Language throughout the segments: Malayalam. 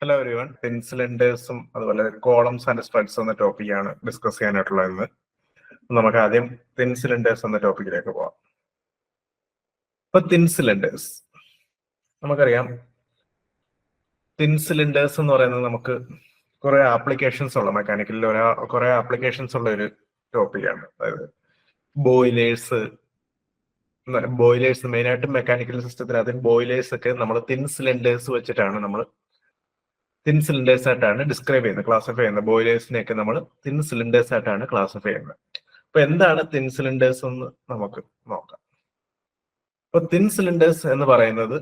ഹലോ എവരിവൺ, തിൻ സിലിണ്ടേഴ്സും അതുപോലെ കോളംസ് ആൻഡ് സ്ട്രട്സ് എന്ന ടോപ്പിക്കാണ് ഡിസ്കസ് ചെയ്യാനായിട്ടുള്ളത്. നമുക്ക് ആദ്യം തിൻ സിലിണ്ടേഴ്സ് എന്ന ടോപ്പിക്കിലേക്ക് പോവാം. ഇപ്പൊ തിൻ സിലിണ്ടേഴ്സ് നമുക്കറിയാം. തിൻ സിലിണ്ടേഴ്സ് എന്ന് പറയുന്നത് നമുക്ക് കുറെ ആപ്ലിക്കേഷൻസ് ഉള്ള മെക്കാനിക്കലിൽ കുറെ ആപ്ലിക്കേഷൻസ് ഉള്ള ഒരു ടോപ്പിക്കാണ്. അതായത് ബോയിലേഴ്സ് മെയിനായിട്ടും മെക്കാനിക്കൽ സിസ്റ്റത്തിനകത്ത് ബോയിലേഴ്സ് ഒക്കെ നമ്മൾ തിൻ സിലിണ്ടേഴ്സ് വെച്ചിട്ടാണ് നമ്മൾ തിൻ സിലിണ്ടേഴ്സ് ആയിട്ടാണ് ഡിസ്ക്രൈബ് ചെയ്യുന്നത്, ക്ലാസിഫൈ ചെയ്യുന്നത്. ബോയിലേഴ്സിനെയൊക്കെ നമ്മൾ തിൻ സിലിണ്ടേഴ്സ് ആയിട്ടാണ് ക്ലാസിഫൈ ചെയ്യുന്നത്. അപ്പൊ എന്താണ് തിൻ സിലിണ്ടേഴ്സ് എന്ന് നമുക്ക് നോക്കാം. അപ്പൊ തിൻ സിലിണ്ടേഴ്സ് എന്ന് പറയുന്നത്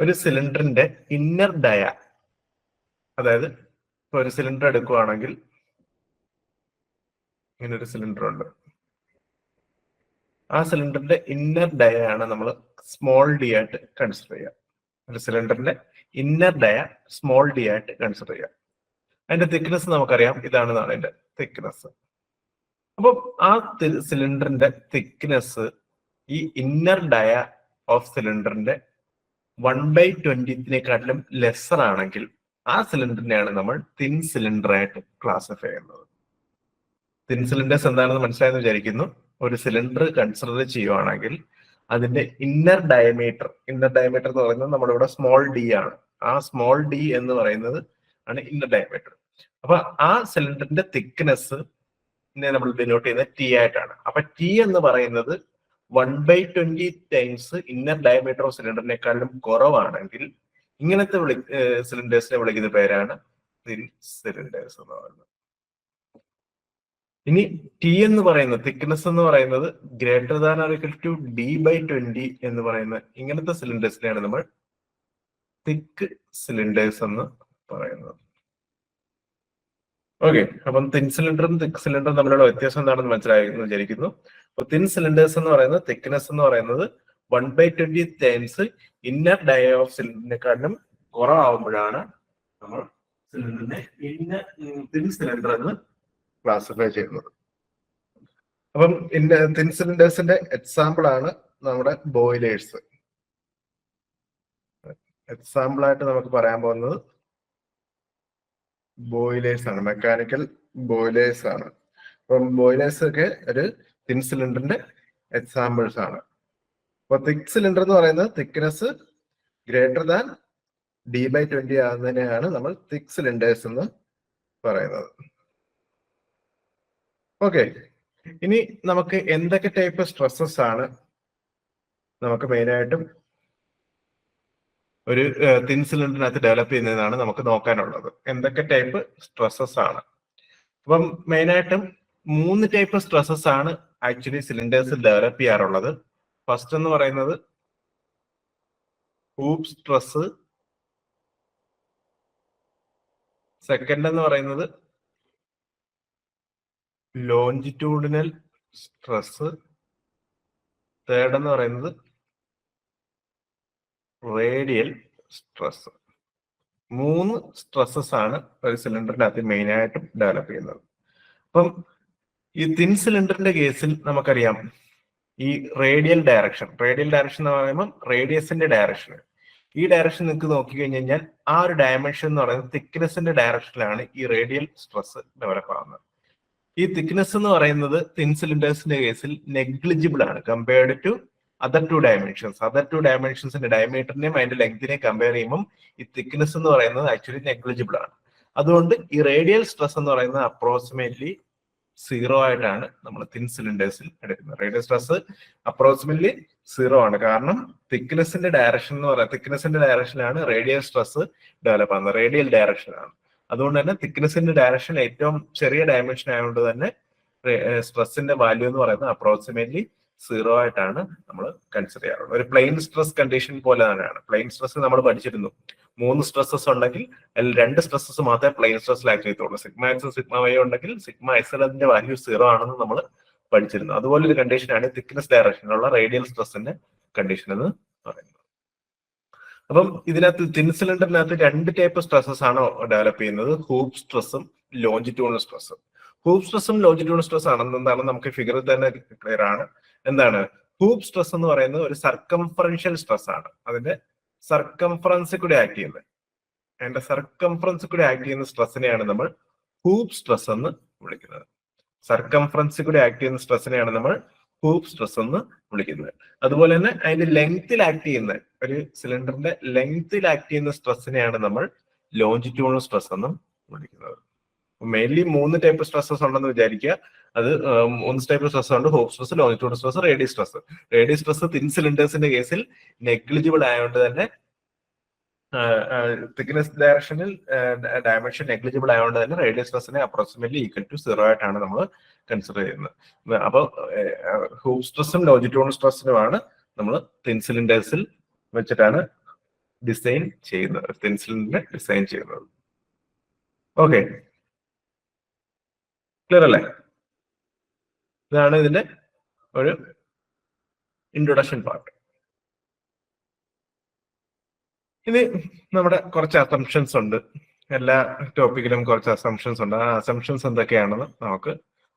ഒരു സിലിണ്ടറിന്റെ ഇന്നർ ഡയ, അതായത് ഇപ്പൊ ഒരു സിലിണ്ടർ എടുക്കുകയാണെങ്കിൽ ഇങ്ങനെ ഒരു സിലിണ്ടർ ഉണ്ട്. ആ സിലിണ്ടറിന്റെ ഇന്നർ ഡയ ആണ് നമ്മൾ സ്മോൾ ഡി ആയിട്ട് കൺസിഡർ ചെയ്യുക. ഒരു സിലിണ്ടറിന്റെ ഇന്നർ ഡയ സ്മോൾ ഡി ആയിട്ട് കൺസിഡർ ചെയ്യാം. അതിന്റെ തിക്നെസ് നമുക്കറിയാം, ഇതാണെന്നാണ് അതിന്റെ തിക്നെസ്. അപ്പൊ ആ സിലിണ്ടറിന്റെ തിക്നെസ് ഈ ഇന്നർ ഡയ ഓഫ് സിലിണ്ടറിന്റെ 1/20 ലെസർ ആണെങ്കിൽ ആ സിലിണ്ടറിനെയാണ് നമ്മൾ തിൻ സിലിണ്ടർ ആയിട്ട് ക്ലാസിഫൈ ചെയ്യുന്നത്. തിൻ സിലിണ്ടേഴ്സ് എന്താണെന്ന് മനസ്സിലായെന്ന് വിചാരിക്കുന്നു. ഒരു സിലിണ്ടർ കൺസിഡർ ചെയ്യുവാണെങ്കിൽ അതിന്റെ ഇന്നർ ഡയമീറ്റർ എന്ന് പറയുന്നത് നമ്മളിവിടെ സ്മോൾ ഡി ആണ്. ആ സ്മോൾ ഡി എന്ന് പറയുന്നത് ആണ് ഇന്നർ ഡയമീറ്റർ. അപ്പൊ ആ സിലിണ്ടറിന്റെ തിക്നെസ് നമ്മൾ ഡിനോട്ട് ചെയ്യുന്നത് ടി ആയിട്ടാണ്. അപ്പൊ ടി എന്ന് പറയുന്നത് 1/20 ടൈംസ് ഇന്നർ ഡയമീറ്റർ ഓഫ് സിലിണ്ടറിനേക്കാളും കുറവാണെങ്കിൽ ഇങ്ങനത്തെ സിലിണ്ടേഴ്സിനെ വിളിക്കുന്ന പേരാണ് തിൻ സിലിണ്ടേഴ്സ് എന്ന് പറയുന്നത്. ഇനി ടി എന്ന് പറയുന്നത് തിക്നെസ് എന്ന് പറയുന്നത് greater than or equal to D/20 എന്ന് പറയുന്ന ഇങ്ങനത്തെ സിലിണ്ടേഴ്സിനെയാണ് നമ്മൾ തിക്ക് സിലിണ്ടേഴ്സ് എന്ന് പറയുന്നത്. ഓക്കെ, അപ്പം തിൻ സിലിണ്ടറും തിക്ക് സിലിണ്ടറും തമ്മിലുള്ള വ്യത്യാസം എന്താണെന്ന് മനസ്സിലായെന്ന് വിചാരിക്കുന്നു. അപ്പൊ തിൻ സിലിണ്ടേഴ്സ് എന്ന് പറയുന്നത് തിക്നെസ് എന്ന് പറയുന്നത് 1/20 ടൈംസ് ഇന്നർ ഡയ ഓഫ് സിലിണ്ടറിനെക്കാളും കുറവാകുമ്പോഴാണ് നമ്മൾ സിലിണ്ടറിനെ തിൻ സിലിണ്ടർ എന്ന് ക്ലാസിഫൈ ചെയ്യുന്നത്. അപ്പം തിൻ സിലിണ്ടേഴ്സിന്റെ എക്സാമ്പിൾ ആണ് നമ്മുടെ ബോയിലേഴ്സ്. എക്സാമ്പിൾ ആയിട്ട് നമുക്ക് പറയാൻ പോകുന്നത് ബോയിലേഴ്സ് ആണ്, മെക്കാനിക്കൽ ബോയിലേഴ്സ് ആണ്. അപ്പം ബോയിലേഴ്സ് ഒക്കെ ഒരു തിൻ സിലിണ്ടറിന്റെ എക്സാമ്പിൾസ് ആണ്. അപ്പൊ തിക് സിലിണ്ടർ എന്ന് പറയുന്നത് തിക്നെസ് ഗ്രേറ്റർ ദാൻ D/20 ആകുന്നതിനെയാണ് നമ്മൾ തിക് സിലിണ്ടേഴ്സ് എന്ന് പറയുന്നത്. ഓക്കെ, ഇനി നമുക്ക് എന്തൊക്കെ ടൈപ്പ് സ്ട്രെസ്സസ് ആണ് നമുക്ക് മെയിനായിട്ടും ഒരു തിൻ സിലിണ്ടറിനകത്ത് ഡെവലപ്പ് ചെയ്യുന്നതാണ് നമുക്ക് നോക്കാനുള്ളത്. എന്തൊക്കെ ടൈപ്പ് സ്ട്രെസ്സസ് ആണ്? അപ്പം മെയിനായിട്ടും 3 ടൈപ്പ് സ്ട്രെസ്സസ് ആണ് ആക്ച്വലി സിലിണ്ടേഴ്സിൽ ഡെവലപ്പ് ചെയ്യാറുള്ളത്. ഫസ്റ്റ് എന്ന് പറയുന്നത് ഹൂപ്പ് സ്ട്രെസ്, സെക്കൻഡ് എന്ന് പറയുന്നത് ലോഞ്ചിറ്റ്യൂഡിനൽ സ്ട്രെസ്, തേർഡ് എന്ന് പറയുന്നത് റേഡിയൽ സ്ട്രെസ്. 3 സ്ട്രെസ്സസ് ആണ് ഒരു സിലിണ്ടറിനകത്ത് മെയിൻ ആയിട്ടും ഡെവലപ്പ് ചെയ്യുന്നത്. അപ്പം ഈ തിൻ സിലിണ്ടറിന്റെ കേസിൽ നമുക്കറിയാം ഈ റേഡിയൽ ഡയറക്ഷൻ എന്ന് പറയുമ്പോൾ റേഡിയസിന്റെ ഡയറക്ഷൻ, ഈ ഡയറക്ഷൻ നിങ്ങൾക്ക് നോക്കി കഴിഞ്ഞാൽ ആ ഒരു ഡയമെൻഷൻ എന്ന് പറയുന്നത് തിക്നെസിന്റെ ഡയറക്ഷനിലാണ് ഈ റേഡിയൽ സ്ട്രെസ് ഡെവലപ്പ് ആവുന്നത്. ഈ തിക്നെസ് എന്ന് പറയുന്നത് തിൻ സിലിണ്ടേഴ്സിന്റെ കേസിൽ നെഗ്ലിജിബിൾ ആണ് കമ്പയർഡ് ടു അതർ ടു ഡയമെൻഷൻസിന്റെ ഡയമീറ്ററിനെയും അതിന്റെ ലെങ്തിനെയും കമ്പയർ ചെയ്യുമ്പോൾ ഈ തിക്നെസ് എന്ന് പറയുന്നത് ആക്ച്വലി നെഗ്ലിജിബിൾ ആണ്. അതുകൊണ്ട് ഈ റേഡിയൽ സ്ട്രെസ് എന്ന് പറയുന്നത് അപ്രോക്സിമേറ്റ്ലി 0 ആയിട്ടാണ് നമ്മൾ തിൻ സിലിണ്ടേഴ്സിൽ എടുക്കുന്നത്. റേഡിയൽ സ്ട്രെസ് അപ്രോക്സിമേറ്റ്ലി 0 ആണ്. കാരണം തിക്നെസിന്റെ ഡയറക്ഷനിലാണ് റേഡിയൽ സ്ട്രെസ് ഡെവലപ്പ് ആകുന്നത്, റേഡിയൽ ഡയറക്ഷനാണ്. അതുകൊണ്ട് തന്നെ തിക്നെസിന്റെ ഡയറക്ഷൻ ഏറ്റവും ചെറിയ ഡയമെൻഷൻ ആയതുകൊണ്ട് തന്നെ സ്ട്രെസ്സിന്റെ വാല്യൂ എന്ന് പറയുന്നത് അപ്രോക്സിമേറ്റ്ലി 0 ആയിട്ടാണ് നമ്മൾ കൺസിഡർ ചെയ്യാറുള്ളത്. ഒരു പ്ലെയിൻ സ്ട്രെസ് കണ്ടീഷൻ പോലെ തന്നെയാണ്. പ്ലെയിൻ സ്ട്രെസ് നമ്മൾ പഠിച്ചിരുന്നു, 3 സ്ട്രെസ്സസ് ഉണ്ടെങ്കിൽ അതിൽ 2 സ്ട്രെസ്സസ് മാത്രമേ പ്ലെയിൻ സ്ട്രെസ്സിൽ ആക്ട് ചെയ്യത്തുള്ളൂ. സിഗ്മ എക്സും സിഗ്മ വൈ ഉണ്ടെങ്കിൽ സിഗ്മ എക്സ് അതിന്റെ വാല്യൂ 0 ആണെന്ന് നമ്മൾ പഠിച്ചിരുന്നു. അതുപോലെ ഒരു കണ്ടീഷനാണ് തിക്നെസ് ഡയറക്ഷനിലുള്ള റേഡിയൽ സ്ട്രെസ്സിന്റെ കണ്ടീഷൻ എന്ന് പറയുന്നത്. അപ്പം ഇതിനകത്ത് തിൻ സിലിണ്ടറിനകത്ത് 2 ടൈപ്പ് സ്ട്രെസ്സസ് ആണ് ഡെവലപ്പ് ചെയ്യുന്നത്, ഹൂപ്പ് സ്ട്രെസ്സും ലോഞ്ചിറ്റ്യൂണൽ സ്ട്രെസ്സും. ഹൂപ്പ് സ്ട്രെസ്സും ലോഞ്ചിറ്റ്യൂണൽ സ്ട്രെസ് ആണെന്നാണ് നമുക്ക് ഫിഗറിൽ തന്നെ ക്ലിയർ ആണ്. എന്താണ് ഹൂപ്പ് സ്ട്രെസ് എന്ന് പറയുന്നത്? ഒരു സർക്കംഫറൻഷ്യൽ സ്ട്രെസ് ആണ്. അതിന്റെ സർക്കംഫറൻസിൽ കൂടി ആക്ട് ചെയ്യുന്നത്. അതിന്റെ സർക്കംഫറൻസിൽ കൂടി ആക്ട് ചെയ്യുന്ന സ്ട്രെസ്സിനെയാണ് നമ്മൾ ഹൂപ്പ് സ്ട്രെസ് എന്ന് വിളിക്കുന്നത്. സർക്കംഫറൻസിൽ കൂടി ആക്ട് ചെയ്യുന്ന സ്ട്രെസ്സിനെയാണ് നമ്മൾ ഹൂപ്പ് സ്ട്രെസ് എന്ന് വിളിക്കുന്നത്. അതുപോലെ തന്നെ അതിന്റെ ലെങ്ത്തിൽ ആക്ട് ചെയ്യുന്ന, ഒരു സിലിണ്ടറിന്റെ ലെങ്ത്തിൽ ആക്ട് ചെയ്യുന്ന സ്ട്രെസ്സിനെയാണ് നമ്മൾ ലോഞ്ചിറ്റ്യൂണൽ സ്ട്രെസ് എന്ന് വിളിക്കുന്നത്. മെയിൻലി 3 ടൈപ്പ് സ്ട്രെസ്സസ് ഉണ്ടെന്ന് വിചാരിക്കുക. അത് 3 ടൈപ്പ് സ്ട്രെസ് ഉണ്ട്: hoop stress, longitudinal stress, radius stress. Radius stress thin സിലിണ്ടേഴ്സിന്റെ കേസിൽ നെഗ്ലിജിബിൾ ആയതുകൊണ്ട് തന്നെ, തിക്നെസ് ഡയറക്ഷനിൽ ഡയമെൻഷൻ നെഗ്ലിജിബിൾ ആയതുകൊണ്ട് തന്നെ റേഡിയസ് സ്ട്രെസ്സിനെ അപ്രോക്സിമേറ്റ്ലി ഈക്വൽ ടു 0 ആയിട്ടാണ് നമ്മൾ കൺസിഡർ ചെയ്യുന്നത്. അപ്പോൾ ഹൂപ്പ് സ്ട്രെസ്സും ലോഞ്ചിറ്റ്യൂണൽ സ്ട്രെസ്സിനുമാണ് നമ്മൾ തിൻ സിലിണ്ടേഴ്സിൽ വെച്ചിട്ടാണ് ഡിസൈൻ ചെയ്യുന്നത്, തിൻ സിലിണ്ടറിനെ ഡിസൈൻ ചെയ്യുന്നത്. ഓക്കെ, ക്ലിയർ അല്ലേ? ഇതാണ് ഇതിന്റെ ഒരു ഇൻട്രൊഡക്ഷൻ പാർട്ട്. ഇനി നമ്മുടെ കുറച്ച് അസംഷൻസ് ഉണ്ട്. എല്ലാ ടോപ്പിക്കിലും കുറച്ച് അസംഷൻസ് ഉണ്ട്. ആ അസംഷൻസ് എന്തൊക്കെയാണെന്ന് നമുക്ക്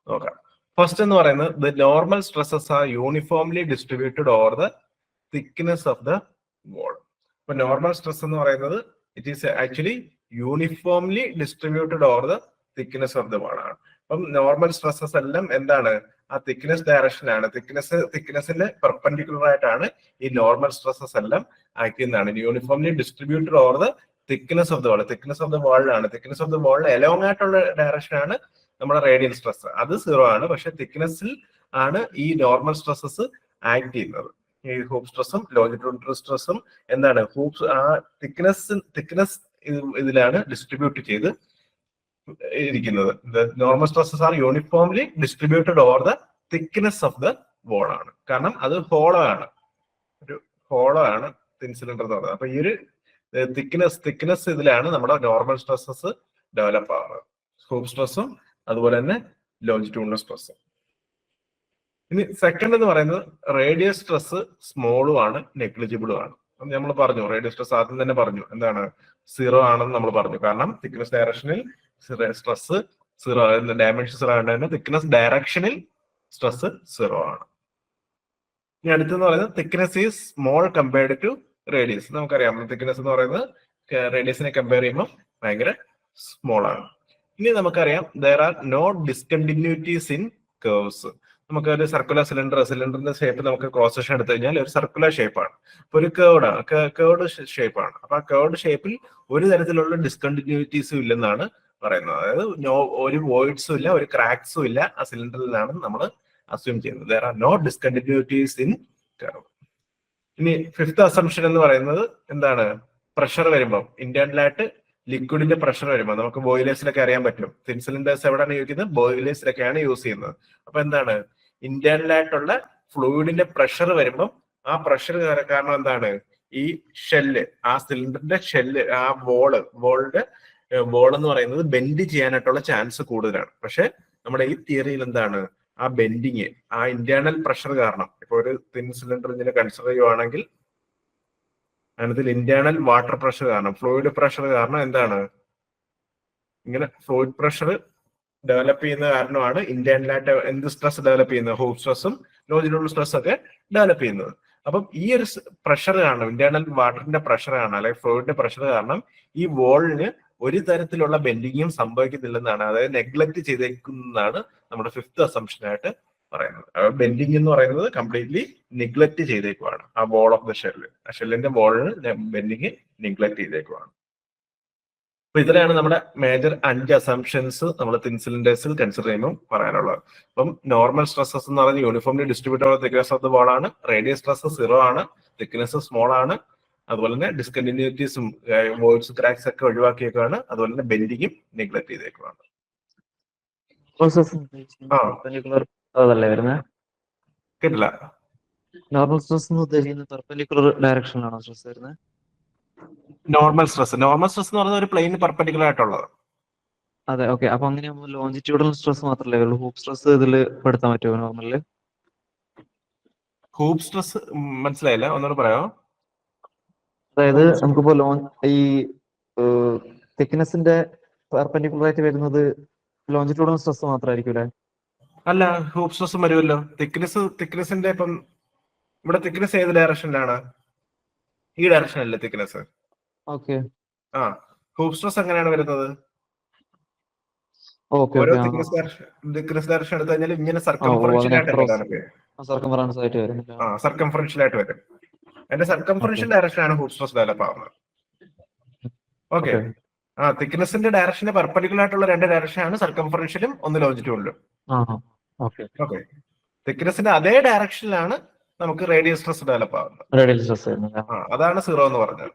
നോക്കാം. ഫസ്റ്റ് എന്ന് പറയുന്നത്, the normal stresses are uniformly distributed over the thickness of the wall. അപ്പൊ നോർമൽ സ്ട്രെസ് എന്ന് പറയുന്നത് it is actually uniformly distributed over the thickness of the wall ആണ്. അപ്പം നോർമൽ സ്ട്രെസ്സസ് എല്ലാം എന്താണ്? ആ തിക്നെസ് ഡയറക്ഷനാണ്, തിക്നെസ്സിന്റെ പെർപെൻഡിക്കുലർ ആയിട്ടാണ് ഈ നോർമൽ സ്ട്രെസ്സസ് എല്ലാം ആക്ട് ചെയ്യുന്നതാണ്. Uniformly distributed over the thickness of the wall. Thickness of the വാളിലാണ്, തിക്നെസ് ഓഫ് ദ വാളിന് എലോങ് ആയിട്ടുള്ള ഡയറക്ഷനാണ് നമ്മുടെ റേഡിയൽ സ്ട്രെസ്. അത് 0 ആണ്. പക്ഷെ തിക്നെസ്സിൽ ആണ് ഈ നോർമൽ സ്ട്രെസ്സസ് ആക്ട് ചെയ്യുന്നത്. ഈ ഹൂപ്പ് സ്ട്രെസ്സും ലോഞ്ചിറ്റ്യൂണൽ സ്ട്രെസ്സും എന്താണ്? ഹൂപ്സ് ആ തിക്നെസ് ഇതിലാണ് ഡിസ്ട്രിബ്യൂട്ട് ചെയ്ത് ഇരിക്കുന്നത്. Normal stresses are uniformly distributed over the thickness of the wall ആണ്. കാരണം അത് ഹോളോ ആണ്, ഒരു ഹോളോ ആണ് തിൻ സിലിണ്ടർ എന്ന് പറയുന്നത്. അപ്പൊ ഈ ഒരു തിക്നെസ് ഇതിലാണ് നമ്മുടെ നോർമൽ സ്ട്രെസ്സസ് ഡെവലപ്പ് ആവുന്നത്. ഹൂപ്പ് സ്ട്രെസ്സും അതുപോലെ തന്നെ ലോഞ്ചിറ്റ്യൂണൽ സ്ട്രെസ്സും. ഇനി സെക്കൻഡ് എന്ന് പറയുന്നത്, റേഡിയസ് സ്ട്രെസ് സ്മോളും ആണ്, നെഗ്ലിജിബിളും ആണ്. നമ്മൾ പറഞ്ഞു, റേഡിയസ് സ്ട്രെസ് ആദ്യം തന്നെ പറഞ്ഞു എന്താണ്? 0 ആണെന്ന് നമ്മൾ പറഞ്ഞു. കാരണം തിക്നെസ് ഡയറക്ഷനിൽ സ്ട്രെസ് 0, ഡയമെൻഷൻ 0 ആയതുകൊണ്ട് തന്നെ തിക്നെസ് ഡയറക്ഷനിൽ സ്ട്രെസ് 0 ആണ്. ഇനി അടുത്തെന്ന് പറയുന്നത്, thickness is small compared to radius. നമുക്കറിയാം തിക്നെസ് എന്ന് പറയുന്നത് റേഡിയസിനെ കമ്പയർ ചെയ്യുമ്പോൾ ഭയങ്കര സ്മോൾ ആണ്. ഇനി നമുക്കറിയാം there are no discontinuities in curves. നമുക്ക് ഒരു സർക്കുലർ സിലിണ്ടറിന്റെ ഷേപ്പ് നമുക്ക് ക്രോസ് സെക്ഷൻ എടുത്തു കഴിഞ്ഞാൽ ഒരു സർക്കുലർ ഷേപ്പാണ്. അപ്പൊ ഒരു കേർഡ് ഷേപ്പാണ്. അപ്പൊ ആ കേർഡ് ഷേപ്പിൽ ഒരു തരത്തിലുള്ള ഡിസ്കണ്ടിന്യൂറ്റീസും ഇല്ലെന്നാണ് പറയുന്നത്. അതായത് ഒരു വോയിഡ്സും ഇല്ല, ഒരു ക്രാക്സും ഇല്ല ആ സിലിണ്ടറിലാണ് നമ്മൾ അസ്യൂം ചെയ്യുന്നത്. There are no discontinuities in curve. ഇനി ഫിഫ്ത് അസംഷൻ എന്ന് പറയുന്നത് എന്താണ്? പ്രഷർ വരുമ്പോൾ, ഇന്റേണലായിട്ട് ലിക്വിഡിന്റെ പ്രഷർ വരുമ്പോൾ നമുക്ക് ബോയിലേഴ്സിലൊക്കെ അറിയാൻ പറ്റും. തിൻ സിലിണ്ടേഴ്സ് എവിടെയാണ് യൂസ് ചെയ്യുന്നത്? ബോയിലേഴ്സിലൊക്കെയാണ് യൂസ് ചെയ്യുന്നത്. അപ്പൊ എന്താണ്? ഇന്റേണലായിട്ടുള്ള ഫ്ലൂയിഡിന്റെ പ്രഷർ വരുമ്പോൾ ആ പ്രഷർ കാരണം എന്താണ്? ഈ ഷെല്ല്, ആ സിലിണ്ടറിന്റെ ഷെല്ല്, ആ വോൾ എന്ന് പറയുന്നത് ബെൻഡ് ചെയ്യാനായിട്ടുള്ള ചാൻസ് കൂടുതലാണ്. പക്ഷെ നമ്മുടെ ഈ തിയറിയിൽ എന്താണ്? ആ ബെൻഡിങ്, ആ ഇന്റേണൽ പ്രഷർ കാരണം, ഇപ്പൊ ഒരു തിൻ സിലിണ്ടർ ഇതിനെ കൺസിഡർ ചെയ്യുവാണെങ്കിൽ അതിനകത്തിൽ ഇന്റേണൽ വാട്ടർ പ്രഷർ കാരണം, ഫ്ലൂയിഡ് പ്രഷർ കാരണം എന്താണ്? ഇങ്ങനെ ഫ്ലൂയിഡ് പ്രഷർ ഡെവലപ്പ് ചെയ്യുന്ന കാരണമാണ് ഇന്റേണലായിട്ട് എന്ത് സ്ട്രെസ് ഡെവലപ്പ് ചെയ്യുന്നത്? ഹൂപ്പ് സ്ട്രെസ്സും ലോഞ്ചിറ്റ്യൂണൽ സ്ട്രെസ് ഒക്കെ ഡെവലപ്പ് ചെയ്യുന്നത്. അപ്പം ഈ ഒരു പ്രഷർ കാരണം, ഇന്റേണൽ വാട്ടറിന്റെ പ്രഷർ കാരണം അല്ലെങ്കിൽ ഫ്ലൂയിഡിന്റെ പ്രഷർ കാരണം ഈ വോളിന് ഒരു തരത്തിലുള്ള ബെൻഡിങ്ങും സംഭവിക്കുന്നില്ലെന്നാണ്, അതായത് നെഗ്ലക്ട് ചെയ്തേക്കുന്നതാണ് നമ്മുടെ ഫിഫ്ത് അസംഷൻ ആയിട്ട് പറയുന്നത്. ബെൻഡിങ് എന്ന് പറയുന്നത് കംപ്ലീറ്റ്ലി നിഗ്ലക്ട് ചെയ്തേക്കുവാണ് ആ വോൾ ഓഫ് ദ ഷെല്ല്. ആ ഷെല്ലിന്റെ വോളിന് ബെൻഡിങ് നിഗ്ലക്ട് ചെയ്തേക്കുവാണ്. അപ്പൊ ഇതിലാണ് നമ്മുടെ മേജർ 5 അസംഷൻസ് നമ്മൾ തിൻ സിലിണ്ടേഴ്സിൽ കൺസിഡർ ചെയ്യുമ്പോൾ പറയാനുള്ളത്. അപ്പം നോർമൽ സ്ട്രെസ്സസ് എന്ന് പറയുന്നത് uniformly distributed thickness of the wall ആണ്. റേഡിയസ് സ്ട്രെസ് 0 ആണ്. തിക്നെസ് സ്മോൾ ആണ്. അതുപോലെ തന്നെ ഡിസ്കണ്ടിന്യൂറ്റീസും വോയിഡ്സ് ക്രാക്സ് ഒക്കെ ഒഴിവാക്കിയേക്കാണ്. അതുപോലെ തന്നെ ബെൻഡിങ്ങും നെഗ്ലക്ട് ചെയ്തേക്കുവാണ്. അതല്ലേ വരുന്നത്? കേട്ടില്ല. നോർമൽ സ്ട്രെസ് എന്ന് ഉദ്ദേശിക്കുന്നത് പെർപെൻഡിക്കുലർ ഡയറക്ഷനിലാണോ സ്ട്രെസ് വരുന്നത്? നോർമൽ സ്ട്രെസ് എന്ന് പറയുന്നത് ഒരു പ്ലെയിന് പെർപെൻഡിക്കുലർ ആയിട്ടുള്ളത്. അതെ, ഓക്കെ. അപ്പൊ അങ്ങനെ ലോഞ്ചിറ്റ്യൂഡൽ സ്ട്രെസ് മാത്രമല്ലേ ഉള്ളൂ? ഹൂപ്പ് സ്ട്രെസ് ഇതിൽ പെടുത്താൻ പറ്റുമോ നോർമലില്? ഹൂപ്പ് സ്ട്രെസ് മനസ്സിലായില്ല, ഒന്നുകൂടെ പറയാമോ? അതായത് നമുക്കിപ്പോ ഈ തിക്നെസിന്റെ പെർപെൻഡിക്കുലർ ആയിട്ട് വരുന്നത് ലോഞ്ചിറ്റ്യൂഡൽ സ്ട്രെസ് മാത്രമായിരിക്കും? അല്ല, ഹൂപ്പ് സ്ട്രെസ് വരുമല്ലോ. തിക്നെസിന്റെ ഇപ്പം ഇവിടെ തിക്നെസ് ഏത് ഡയറക്ഷനിലാണ്? ഈ ഡയറക്ഷൻ അല്ലേ തിക്നെസ്. ഓക്കെ ആ ഹൂപ്പ് സ്ട്രെസ് എങ്ങനെയാണ് വരുന്നത്? ഓക്കെ ഓരോ ഓക്കെ. തിക്നെസ് ഡയറക്ഷൻ എടുത്തു കഴിഞ്ഞാൽ ഇങ്ങനെ അതിനെ സർക്കംഫറൻഷ്യലായിട്ട് ക്രോസ് ഡെവലപ്പ് ചെയ്യും. സർക്കംഫറൻസ് ആയിട്ട് വരും. സർക്കംഫറൻഷ്യലായിട്ട് വരും. അതിന്റെ സർക്കംഫറൻഷ്യൽ ഡയറക്ഷനാണ് ഹൂപ്പ് സ്ട്രെസ് ഡെവലപ്പ് ആവുന്നത്. ഓക്കെ. തിക്നെസിന്റെ ഡയറക്ഷന് പെർപെൻഡിക്കുലർ ആയിട്ടുള്ള 2 ഡയറക്ഷനാണ് സർക്കംഫറൻഷ്യലും ഒന്ന് ലോഞ്ചിറ്റ്യൂഡിലും. ഓക്കെ. തിക്നെസിന്റെ അതേ ഡയറക്ഷനിലാണ് നമുക്ക് റേഡിയൽ സ്ട്രെസ് ഡെവലപ്പ് ആവുന്നത്. അതാണ് 0 എന്ന് പറഞ്ഞത്.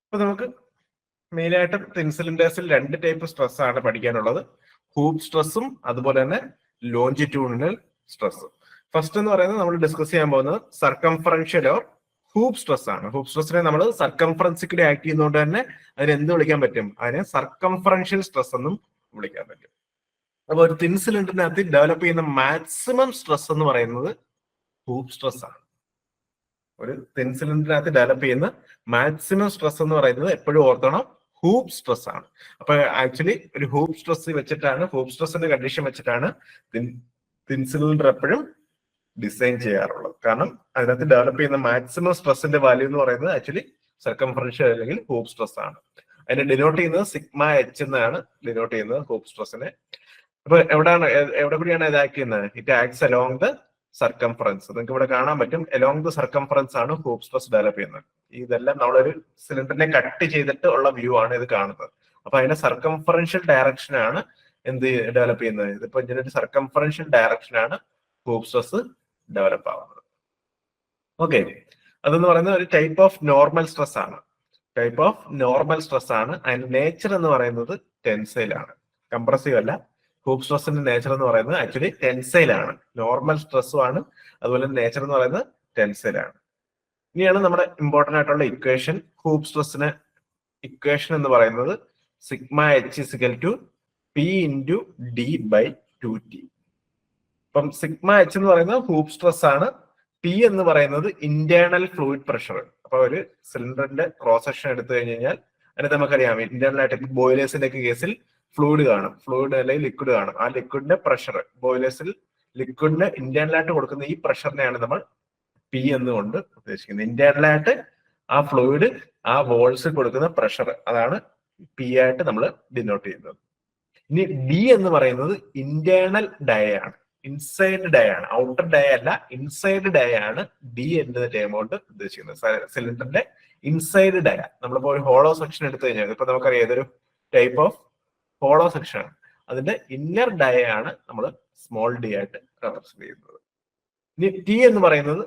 അപ്പൊ നമുക്ക് മെയിൻ ആയിട്ടും തിൻ സിലിണ്ടേഴ്സിൽ 2 ടൈപ്പ് സ്ട്രെസ് ആണ് പഠിക്കാനുള്ളത്. ഹൂപ്പ് സ്ട്രെസ്സും അതുപോലെ തന്നെ ലോഞ്ചിറ്റ്യൂഡിനൽ സ്ട്രെസ്സും. ഫസ്റ്റ് എന്ന് പറയുന്നത് നമ്മൾ ഡിസ്കസ് ചെയ്യാൻ പോകുന്നത് സർക്കംഫറൻഷ്യൽ ഓർ ഹൂപ്പ് സ്ട്രെസ് ആണ്. ഹൂപ്പ് സ്ട്രെസ്സിനെ നമ്മൾ സർക്കംഫറൻസിക്കൂടെ ആക്ട് ചെയ്യുന്നതുകൊണ്ട് തന്നെ അതിനെ എന്ത് വിളിക്കാൻ പറ്റും? അതിനെ സർക്കംഫറൻഷ്യൽ സ്ട്രെസ് എന്നും വിളിക്കാൻ പറ്റും. അപ്പൊ ഒരു തിൻ സിലിണ്ടറിനകത്ത് ഡെവലപ്പ് ചെയ്യുന്ന മാക്സിമം സ്ട്രെസ് എന്ന് പറയുന്നത് ഹൂപ്പ് സ്ട്രെസ് ആണ്. ഒരു തിൻ സിലിണ്ടറിനകത്ത് ഡെവലപ്പ് ചെയ്യുന്ന മാക്സിമം സ്ട്രെസ് എന്ന് പറയുന്നത് എപ്പോഴും ഓർത്തണം ഹൂപ്പ് സ്ട്രെസ് ആണ്. അപ്പൊ ആക്ച്വലി ഒരു ഹൂപ്പ് സ്ട്രെസ് വെച്ചിട്ടാണ്, ഹൂപ്പ് സ്ട്രെസ്സിന്റെ കണ്ടീഷൻ വെച്ചിട്ടാണ് തിൻ സിലിണ്ടർ എപ്പോഴും ഡിസൈൻ ചെയ്യാറുള്ളത്. കാരണം അതിനകത്ത് ഡെവലപ്പ് ചെയ്യുന്ന മാക്സിമം സ്ട്രെസ്സിന്റെ വാല്യൂ എന്ന് പറയുന്നത് ആക്ച്വലി സർക്കംഫറൻഷ്യൽ അല്ലെങ്കിൽ ഹൂപ്പ് സ്ട്രെസ് ആണ്. അതിനെ ഡിനോട്ട് ചെയ്യുന്നത് സിഗ്മ എച്ച് എന്നാണ് ഡിനോട്ട് ചെയ്യുന്നത് ഹൂപ്പ് സ്ട്രെസ്സിനെ. അപ്പൊ എവിടെ കൂടിയാണ് ഇത് ആക്ട് ചെയ്യുന്നത്? It acts along the circumference. നിങ്ങൾക്ക് ഇവിടെ കാണാൻ പറ്റും അലോങ് ദ സർക്കംഫറൻസ് ആണ് ഹൂപ്പ് സ്ട്രെസ് ഡെവലപ്പ് ചെയ്യുന്നത്. ഇതെല്ലാം നമ്മളൊരു സിലിണ്ടറിനെ കട്ട് ചെയ്തിട്ട് ഉള്ള വ്യൂ ആണ് ഇത് കാണുന്നത്. അപ്പൊ അതിന്റെ സർക്കംഫറൻഷ്യൽ ഡയറക്ഷൻ ആണ് എന്ത് ഡെവലപ്പ് ചെയ്യുന്നത്? ഇതിപ്പോ ഇങ്ങനെ ഒരു സർക്കംഫറൻഷ്യൽ ഡയറക്ഷൻ ആണ് ഹൂപ്പ് സ്ട്രെസ് ഡെവലപ്പ് ആവുന്നത്. ഓക്കെ. അതെന്ന് പറയുന്നത് ഒരു ടൈപ്പ് ഓഫ് നോർമൽ സ്ട്രെസ് ആണ്. അതിന്റെ നേച്ചർ എന്ന് പറയുന്നത് ടെൻസൈൽ ആണ്, കംപ്രസീവ് അല്ല. ഹൂപ്പ് സ്ട്രെസ്സിന്റെ നേച്ചർ എന്ന് പറയുന്നത് ആക്ച്വലി ടെൻസൈൽ ആണ്. നോർമൽ സ്ട്രെസ്സും ആണ്, അതുപോലെ നേച്ചർ എന്ന് പറയുന്നത് ടെൻസൈൽ ആണ്. ഇനിയാണ് നമ്മുടെ ഇമ്പോർട്ടന്റ് ആയിട്ടുള്ള ഇക്വേഷൻ. ഹൂപ്പ് സ്ട്രെസ്സിന് ഇക്വേഷൻ എന്ന് പറയുന്നത് sigma H equal to P into D by 2t. അപ്പം സിഗ്മ എച്ച് എന്ന് പറയുന്നത് ഹൂപ്പ് സ്ട്രെസ് ആണ്. പി എന്ന് പറയുന്നത് ഇന്റേണൽ ഫ്ലൂയിഡ് പ്രഷർ. അപ്പൊ ഒരു സിലിണ്ടറിന്റെ ക്രോസ് സെക്ഷൻ എടുത്തു കഴിഞ്ഞാൽ അതിന് നമുക്കറിയാം ഇന്റേണൽ ആയിട്ട് ബോയിലേഴ്സിന്റെ ഒക്കെ കേസിൽ ഫ്ലൂയിഡ് കാണും, ഫ്ലൂയിഡ് അല്ലെങ്കിൽ ലിക്വിഡ് കാണും. ആ ലിക്വിഡിന്റെ പ്രഷർ, ബോയിലേഴ്സിൽ ലിക്വിഡിന് ഇന്റേണൽ ആയിട്ട് കൊടുക്കുന്ന ഈ പ്രഷറിനെയാണ് നമ്മൾ പി എന്നുകൊണ്ട് ഉദ്ദേശിക്കുന്നത്. ഇന്റേണൽ ആയിട്ട് ആ ഫ്ലൂയിഡ് ആ വോൾസിൽ കൊടുക്കുന്ന പ്രഷർ, അതാണ് പി ആയിട്ട് നമ്മൾ ഡിനോട്ട് ചെയ്യുന്നത്. ഇനി ഡി എന്ന് പറയുന്നത് ഇന്റേണൽ ഡയ ആണ്, ഇൻസൈഡ് ഡയ ആണ്, ഔട്ടർ ഡയ അല്ല, ഇൻസൈഡ് ഡയ ആണ് ഡി എന്ന ടേം കൊണ്ട് ഉദ്ദേശിക്കുന്നത്. സിലിണ്ടറിന്റെ ഇൻസൈഡ് ഡയ. നമ്മളിപ്പോ ഒരു ഹോളോ സെക്ഷൻ എടുത്തു കഴിഞ്ഞാൽ ഇപ്പൊ നമുക്കറിയാം ഏതൊരു ടൈപ്പ് ഓഫ് ഹോളോ സെക്ഷൻ ആണ്, അതിന്റെ ഇന്നർ ഡയ ആണ് നമ്മൾ സ്മോൾ ഡി ആയിട്ട് റെപ്രസെന്റ് ചെയ്യുന്നത്. ഇനി ടി എന്ന് പറയുന്നത്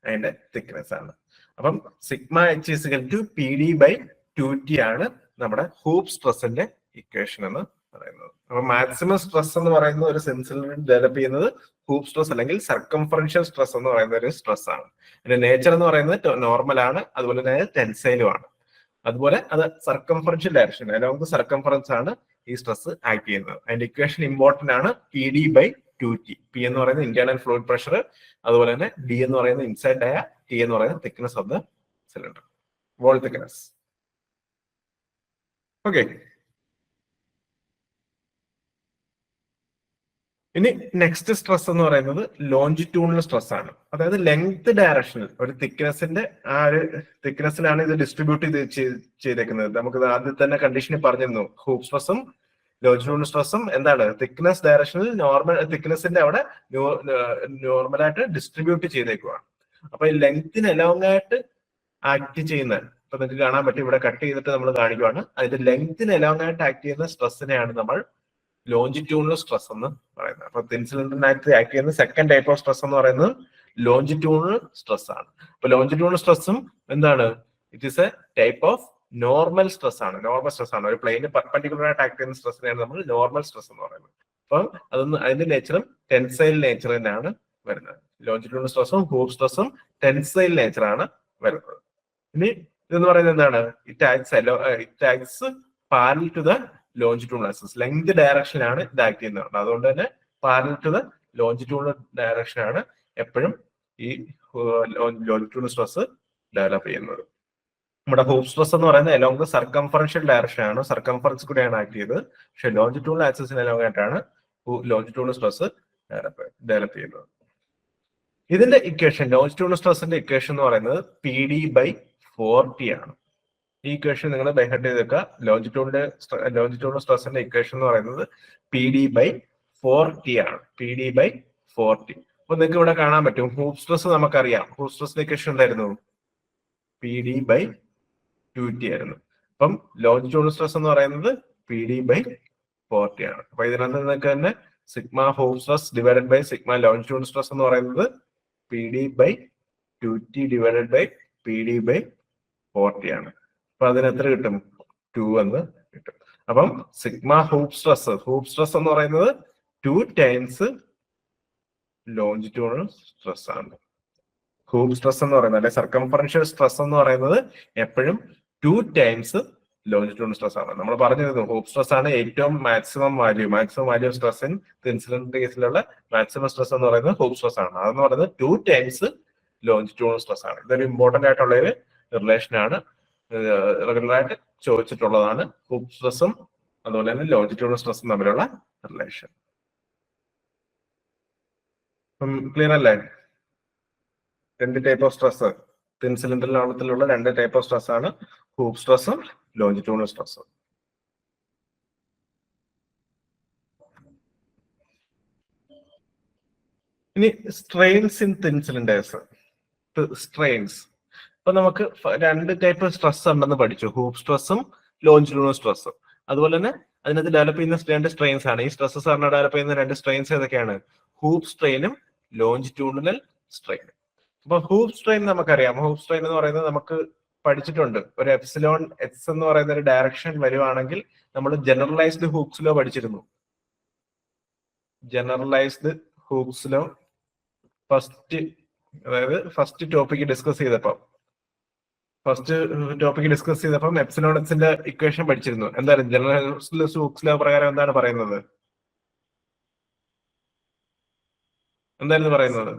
അതിന്റെ തിക്നെസ് ആണ്. അപ്പം sigma H equal to P D by 2t ആണ് നമ്മുടെ ഹൂപ്പ് സ്ട്രെസ്സിന്റെ ഇക്വേഷൻ എന്ന് പറയുന്നത്. അപ്പൊ മാക്സിമം സ്ട്രെസ് എന്ന് പറയുന്നത് ഒരു സിലിണ്ടർ ഡെവലപ്പ് ചെയ്യുന്നത് ഹൂപ്പ് സ്ട്രെസ് അല്ലെങ്കിൽ സർക്കംഫറൻഷ്യൽ സ്ട്രെസ് എന്ന് പറയുന്ന ഒരു സ്ട്രെസ് ആണ്. അതിന്റെ നേച്ചർ എന്ന് പറയുന്നത് നോർമൽ ആണ്, അതുപോലെ തന്നെ ടെൻസൈലും ആണ്. അതുപോലെ അത് circumferential direction along the circumference ആണ് ഈ സ്ട്രെസ് ആക്ട് ചെയ്യുന്നത്. അതിന്റെ ഇക്വേഷൻ ഇമ്പോർട്ടന്റ് ആണ്. P D by 2t. P എന്ന് പറയുന്നത് ഇന്റേണൽ ഫ്ലൂയിഡ് പ്രഷർ, അതുപോലെ തന്നെ ഡി എന്ന് പറയുന്നത് ഇൻസൈഡ് ഡയ, ടി എന്ന് പറയുന്നത് thickness of the cylinder, wall thickness. Okay. ഇനി നെക്സ്റ്റ് സ്ട്രെസ് എന്ന് പറയുന്നത് ലോഞ്ചിറ്റ്യൂഡിനൽ സ്ട്രെസ് ആണ്. അതായത് ലെങ്ത് ഡയറക്ഷനിൽ ഒരു തിക്നെസിന്റെ ആ ഒരു തിക്നെസ്സിലാണ് ഇത് ഡിസ്ട്രിബ്യൂട്ട് ചെയ്തേക്കുന്നത്. നമുക്ക് ആദ്യം തന്നെ കണ്ടീഷനിൽ പറഞ്ഞിരുന്നു ഹൂപ്പ് സ്ട്രെസ്സും ലോഞ്ചിറ്റ്യൂഡിനൽ സ്ട്രെസ്സും എന്താണ് തിക്നെസ് ഡയറക്ഷനിൽ നോർമൽ തിക്നെസിന്റെ അവിടെ നോർമലായിട്ട് ഡിസ്ട്രിബ്യൂട്ട് ചെയ്തേക്കുവാണ്. അപ്പൊ ഈ ലെങ്ത്തിന് എലോങ് ആയിട്ട് ആക്ട് ചെയ്യുന്ന, ഇപ്പൊ നിങ്ങൾക്ക് കാണാൻ പറ്റും ഇവിടെ കട്ട് ചെയ്തിട്ട് നമ്മൾ കാണിക്കുവാണ്, അതിന്റെ ലെങ്ത്തിന് എലോങ് ആയിട്ട് ആക്ട് ചെയ്യുന്ന സ്ട്രെസ്സിനെയാണ് നമ്മൾ ലോഞ്ചിറ്റ്യൂഡിനൽ സ്ട്രെസ് എന്ന് പറയുന്നത്. അപ്പൊ തിൻ സിലിണ്ടറിനകത്ത് ആക്ട് ചെയ്യുന്ന സെക്കൻഡ് ടൈപ്പ് ഓഫ് സ്ട്രെസ് എന്ന് പറയുന്നത് ലോഞ്ചിറ്റ്യൂഡിനൽ സ്ട്രെസ് ആണ്. അപ്പൊ ലോഞ്ചിറ്റ്യൂഡിനൽ സ്ട്രെസ്സും എന്താണ്? It is A type of normal stress ആണ്. ഒരു പ്ലെയിന് പെർപെൻഡിക്കുലർ ആയിട്ട് ആക്ട് ചെയ്യുന്ന സ്ട്രെസ്സിനെയാണ് നമ്മൾ നോർമൽ സ്ട്രെസ് എന്ന് പറയുന്നത്. അപ്പൊ അതിന്റെ നേച്ചറും ടെൻസൈൽ നേച്ചർ തന്നെയാണ് വരുന്നത്. ലോഞ്ചിറ്റ്യൂഡിനൽ സ്ട്രെസ്സും ഹൂപ്പ് സ്ട്രെസ്സും ടെൻസൈൽ നേച്ചർ ആണ് വരുന്നത്. ഇനി ഇതെന്ന് പറയുന്നത് എന്താണ്? It acts parallel to the longitudinal axis. Length ഡയറക്ഷനിലാണ് ഇത് ആക്ട് ചെയ്യുന്നത്. അതുകൊണ്ട് തന്നെ പാരലൽ ടു ദ ലോഞ്ചിറ്റ്യൂഡിനൽ ഡയറക്ഷനാണ് എപ്പോഴും ഈ ലോഞ്ചിറ്റ്യൂഡിനൽ സ്ട്രെസ് ഡെവലപ്പ് ചെയ്യുന്നത്. നമ്മുടെ ഹൂപ്പ് സ്ട്രെസ് എന്ന് പറയുന്നത് അലോങ് ദ സർക്കംഫറൻഷ്യൽ ഡയറക്ഷൻ ആണ്, സർക്കംഫറൻസ് കൂടെയാണ് ആക്ട് ചെയ്തത്. പക്ഷെ ലോഞ്ചിറ്റ്യൂണൽ ആക്സിസിന് അലോങ് ആയിട്ടാണ് ലോഞ്ചിറ്റ്യൂണൽ സ്ട്രെസ് ഡെവലപ്പ് ചെയ്യുന്നത്. ഇതിന്റെ ഇക്വേഷൻ, ലോഞ്ചിറ്റ്യൂണൽ സ്ട്രെസിന്റെ ഇക്വേഷൻ എന്ന് പറയുന്നത് PD/4T ആണ്. ഈ ഇക്വേഷൻ നിങ്ങൾ ബൈഹെർട്ട് ചെയ്ത് വെക്കുക. ലോഞ്ചിറ്റ്യൂണൽ സ്ട്രെസിന്റെ ഇക്വേഷൻ എന്ന് പറയുന്നത് PD/4T ആണ്. PD/4T. അപ്പൊ നിങ്ങൾക്ക് ഇവിടെ കാണാൻ പറ്റും ഹൂപ്പ് സ്ട്രെസ് നമുക്കറിയാം. ഹൂപ്പ് സ്ട്രെസിന്റെ ഇക്വേഷൻ എന്തായിരുന്നു? PD/2T ആയിരുന്നു. അപ്പം ലോഞ്ചിറ്റ്യൂണൽ സ്ട്രെസ് എന്ന് പറയുന്നത് PD/4T ആണ്. അപ്പൊ ഇതിനകത്ത് നിങ്ങൾക്ക് തന്നെ sigma hoop stress divided by sigma longitudinal stress എന്ന് പറയുന്നത് PD/2T ഡിവൈഡഡ് ബൈ PD/4T ആണ്. അപ്പൊ അതിന് എത്ര കിട്ടും? 2 എന്ന് കിട്ടും. അപ്പം സിഗ്മ ഹൂപ്പ് സ്ട്രെസ് എന്ന് പറയുന്നത് 2 ടൈംസ് ലോഞ്ചിറ്റ്യൂണൽ സ്ട്രെസ് ആണ്. ഹൂപ്പ് സ്ട്രെസ് എന്ന് പറയുന്നത് അല്ലെ സർക്കംഫറൻഷ്യൽ സ്ട്രെസ് എന്ന് പറയുന്നത് എപ്പോഴും 2 ടൈംസ് ലോഞ്ചിറ്റ്യൂണൽ സ്ട്രെസ് ആണ്. നമ്മൾ പറഞ്ഞിരുന്നു ഹൂപ്പ് സ്ട്രെസ് ആണ് ഏറ്റവും maximum value of stress in incident കേസിലുള്ള മാക്സിമം സ്ട്രെസ് എന്ന് പറയുന്നത് ഹൂപ്പ് സ്ട്രെസ് ആണ്. അതെന്ന് പറയുന്നത് 2 ടൈംസ് ലോഞ്ചിറ്റ്യൂണൽ സ്ട്രെസ് ആണ്. ഇതൊരു ഇമ്പോർട്ടന്റ് ആയിട്ടുള്ള ഒരു റിലേഷൻ ആണ്, റെഗുലർ ആയിട്ട് ചോദിച്ചിട്ടുള്ളതാണ്. ഹൂപ്പ് സ്ട്രെസ്സും അതുപോലെ തന്നെ ലോഞ്ചിറ്റ്യൂണൽ സ്ട്രെസ്സും തമ്മിലുള്ള റിലേഷൻ. ക്ലിയർ അല്ലേ? 2 ടൈപ്പ് ഓഫ് സ്ട്രെസ്, തിൻ സിലിണ്ടറിലുള്ള 2 ടൈപ്പ് ഓഫ് സ്ട്രെസ് ആണ് ഹൂപ്പ് സ്ട്രെസ്സും ലോഞ്ചിറ്റ്യൂണൽ സ്ട്രെസ്സും. ഇനി strains in thin cylinders. Strains ഇപ്പൊ നമുക്ക് 2 ടൈപ്പ് സ്ട്രെസ് ഉണ്ടെന്ന് പഠിച്ചു, ഹൂപ്പ് സ്ട്രെസ്സും ലോഞ്ചിറ്റ്യൂണൽ സ്ട്രെസ്സും. അതുപോലെ തന്നെ അതിനകത്ത് ഡെവലപ്പ് ചെയ്യുന്ന 2 സ്ട്രെയിൻസ് ആണ്. ഈ സ്ട്രെസ്സസ് ആണ് ഡെവലപ്പ് ചെയ്യുന്ന 2 സ്ട്രെയിൻസ് ഏതൊക്കെയാണ്? ഹൂപ്പ് സ്ട്രെയിനും ലോഞ്ചിറ്റ്യൂണൽ സ്ട്രെയിനും. അപ്പൊ ഹൂപ്പ് സ്ട്രെയിൻ നമുക്കറിയാം. ഹൂപ്പ് സ്ട്രെയിൻ എന്ന് പറയുന്നത് നമുക്ക് പഠിച്ചിട്ടുണ്ട്. ഒരു എപ്സിലോൺ എക്സ് എന്ന് പറയുന്ന ഒരു ഡയറക്ഷൻ വരുവാണെങ്കിൽ നമ്മൾ ജനറലൈസ്ഡ് ഹൂക്സ് ലോ പഠിച്ചിരുന്നു. Generalised Hooke's law first topic discuss ചെയ്തപ്പം എപ്സിലോൺ എക്സിന്റെ ഇക്വേഷൻ പഠിച്ചിരുന്നു. എന്തായാലും ജനറലൈസ്ഡ് ഹൂക്സ് ലോ പ്രകാരം എന്താണ് പറയുന്നത്? എന്തായിരുന്നു പറയുന്നത്?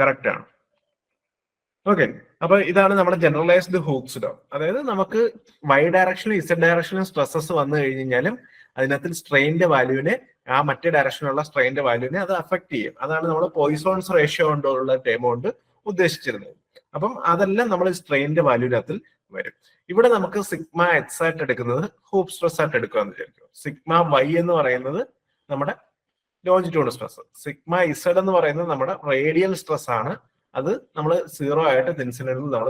കറക്റ്റ് ആണ്. ഓക്കെ, അപ്പൊ ഇതാണ് നമ്മുടെ ജനറലൈസ്ഡ് ഹൂക്സ് ലോ. അതായത് നമുക്ക് വൈ ഡയറക്ഷനിലും ഇസഡ് ഡയറക്ഷനിലും സ്ട്രെസ്സസ് വന്നു കഴിഞ്ഞാലും അതിനകത്ത് സ്ട്രെയിന്റെ വാല്യൂവിനെ, ആ മറ്റേ ഡയറക്ഷനിലുള്ള സ്ട്രെയിന്റെ വാല്യൂവിനെ അത് അഫക്ട് ചെയ്യും. അതാണ് നമ്മൾ പോയിസോൺസ് റേഷ്യോ കൊണ്ടുള്ള ടേം കൊണ്ട് ഉദ്ദേശിച്ചിരുന്നത്. അപ്പം അതെല്ലാം നമ്മൾ സ്ട്രെയിന്റെ വാല്യൂവിനകത്തിൽ വരും. ഇവിടെ നമുക്ക് സിഗ്മ എക്സ് ആയിട്ട് എടുക്കുന്നത് ഹൂപ്പ് സ്ട്രെസ് ആയിട്ട് എടുക്കുകയെന്ന് വിചാരിക്കും. സിഗ്മ വൈ എന്ന് പറയുന്നത് നമ്മുടെ ലോഞ്ചിറ്റ്യൂണൽ സ്ട്രെസ്, സിഗ്മ ഇസഡ് എന്ന് പറയുന്നത് നമ്മുടെ റേഡിയൽ സ്ട്രെസ് ആണ്. അത് നമ്മൾ 0 ആയിട്ട് തിൻ സിലിണ്ടറിൽ നമ്മൾ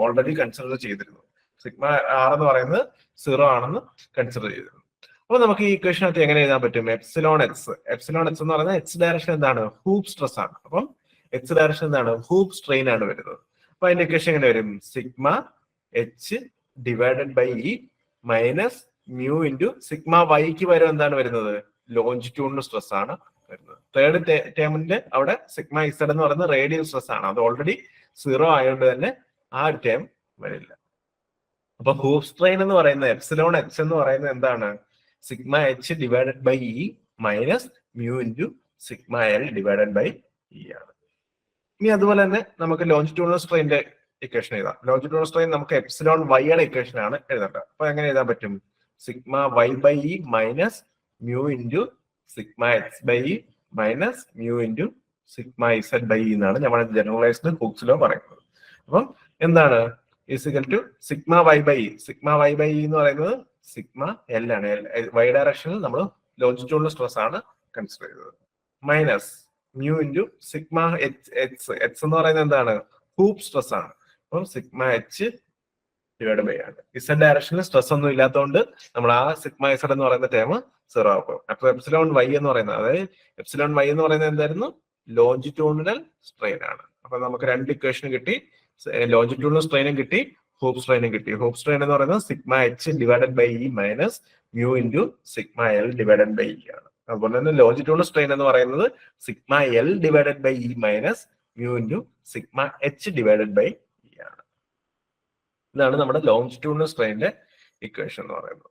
ഓൾറെഡി കൺസിഡർ ചെയ്തിരുന്നു. സിഗ്മ ആർ എന്ന് പറയുന്നത് 0 ആണെന്ന് കൺസിഡർ ചെയ്തിരുന്നു. അപ്പൊ നമുക്ക് ഈ ഇക്വേഷനകത്ത് എങ്ങനെ എഴുതാൻ പറ്റും? എപ്സിലോൺ എക്സ് എന്ന് പറയുന്നത് എക്സ് ഡയറക്ഷൻ എന്താണ്? ഹൂപ്പ് സ്ട്രെസ് ആണ്. അപ്പം എക്സ് ഡയറക്ഷൻ എന്താണ്? ഹൂപ്പ് സ്ട്രെയിൻ ആണ് വരുന്നത്. അപ്പൊ അതിന്റെ ഇക്വേഷൻ എങ്ങനെ വരും? Sigma H divided by E minus mu into sigma വൈക്ക് പകരം എന്താണ് വരുന്നത്? ലോഞ്ചിറ്റ്യൂണൽ സ്ട്രെസ് ആണ് വരുന്നത്. തേർഡ് ടേമിന്റെ അവിടെ സിഗ്മ ഇസഡ് എന്ന് പറയുന്നത് റേഡിയൽ സ്ട്രെസ് ആണ്. അത് ഓൾറെഡി 0 ആയതുകൊണ്ട് തന്നെ ആ ഒരു ടേം വരില്ല. അപ്പൊ ഹൂപ്പ് സ്ട്രെയിൻ എന്ന് പറയുന്നത് എപ്സിലോൺ എക്സ് എന്ന് പറയുന്നത് എന്താണ്? Sigma H divided by E minus mu into sigma L divided by E ആണ്. ഇനി അതുപോലെ തന്നെ നമുക്ക് ലോഞ്ചിറ്റ്യൂണൽ സ്ട്രെയിന്റെ ഇക്വേഷൻ എഴുതാം. ലോഞ്ചിറ്റ്യൂണൽ സ്ട്രെയിൻ നമുക്ക് എപ്സിലോൺ വൈയുടെ ഇക്വേഷൻ ആണ് എഴുതേണ്ടത്. അപ്പൊ എങ്ങനെ എഴുതാൻ പറ്റും? Sigma Y by E minus mu into sigma X by E minus mu into sigma Z by E എന്നാണ് നമ്മുടെ ജനറലൈസ്ഡ് ഹൂക്സ് ലോ പറയുന്നത്. അപ്പം എന്താണ്? Equal to sigma Y by E. Sigma Y by E എന്ന് പറയുന്നത് സിഗ്മ എൽ ആണ്. വൈ ഡയറക്ഷനിൽ നമ്മൾ ലോഞ്ചിറ്റ്യൂണൽ സ്ട്രെസ് ആണ് കൺസിഡർ ചെയ്തത്. Minus mu into sigma X എന്ന് പറയുന്നത് എന്താണ്? ഹൂപ്പ് സ്ട്രെസ് ആണ്. അപ്പം സിഗ്മ എച്ച് ഡിവൈഡ് ബൈ ആണ്. ഇസഡ് ഡയറക്ഷനിൽ സ്ട്രെസ് ഒന്നും ഇല്ലാത്തതുകൊണ്ട് നമ്മൾ ആ സിഗ്മ ഇസഡ് എന്ന് പറയുന്ന ടേം 0 ആക്കും. അപ്പൊ എപ്സിലോൺ വൈ എന്ന് പറയുന്നത്, അതായത് എപ്സിലോൺ വൈ എന്ന് പറയുന്നത് എന്തായിരുന്നു? ലോഞ്ചിറ്റ്യൂണൽ സ്ട്രെയിൻ ആണ്. അപ്പൊ നമുക്ക് 2 ഇക്വേഷൻ കിട്ടി. ലോഞ്ചിറ്റ്യൂണൽ സ്ട്രെയിനും കിട്ടി, ഹൂപ്പ് സ്ട്രെയിനും കിട്ടി. ഹൂപ്പ് സ്ട്രെയിൻ എന്ന് പറയുന്നത് sigma H divided by E minus mu into sigma L divided by E ആണ്. അതുപോലെ തന്നെ ലോഞ്ചിറ്റ്യൂണൽ സ്ട്രെയിൻ എന്ന് പറയുന്നത് sigma L divided by E minus mu into sigma H divided by E ആണ്. ഇതാണ് നമ്മുടെ ലോഞ്ചിറ്റ്യൂണൽ സ്ട്രെയിന്റെ ഇക്വേഷൻ എന്ന് പറയുന്നത്.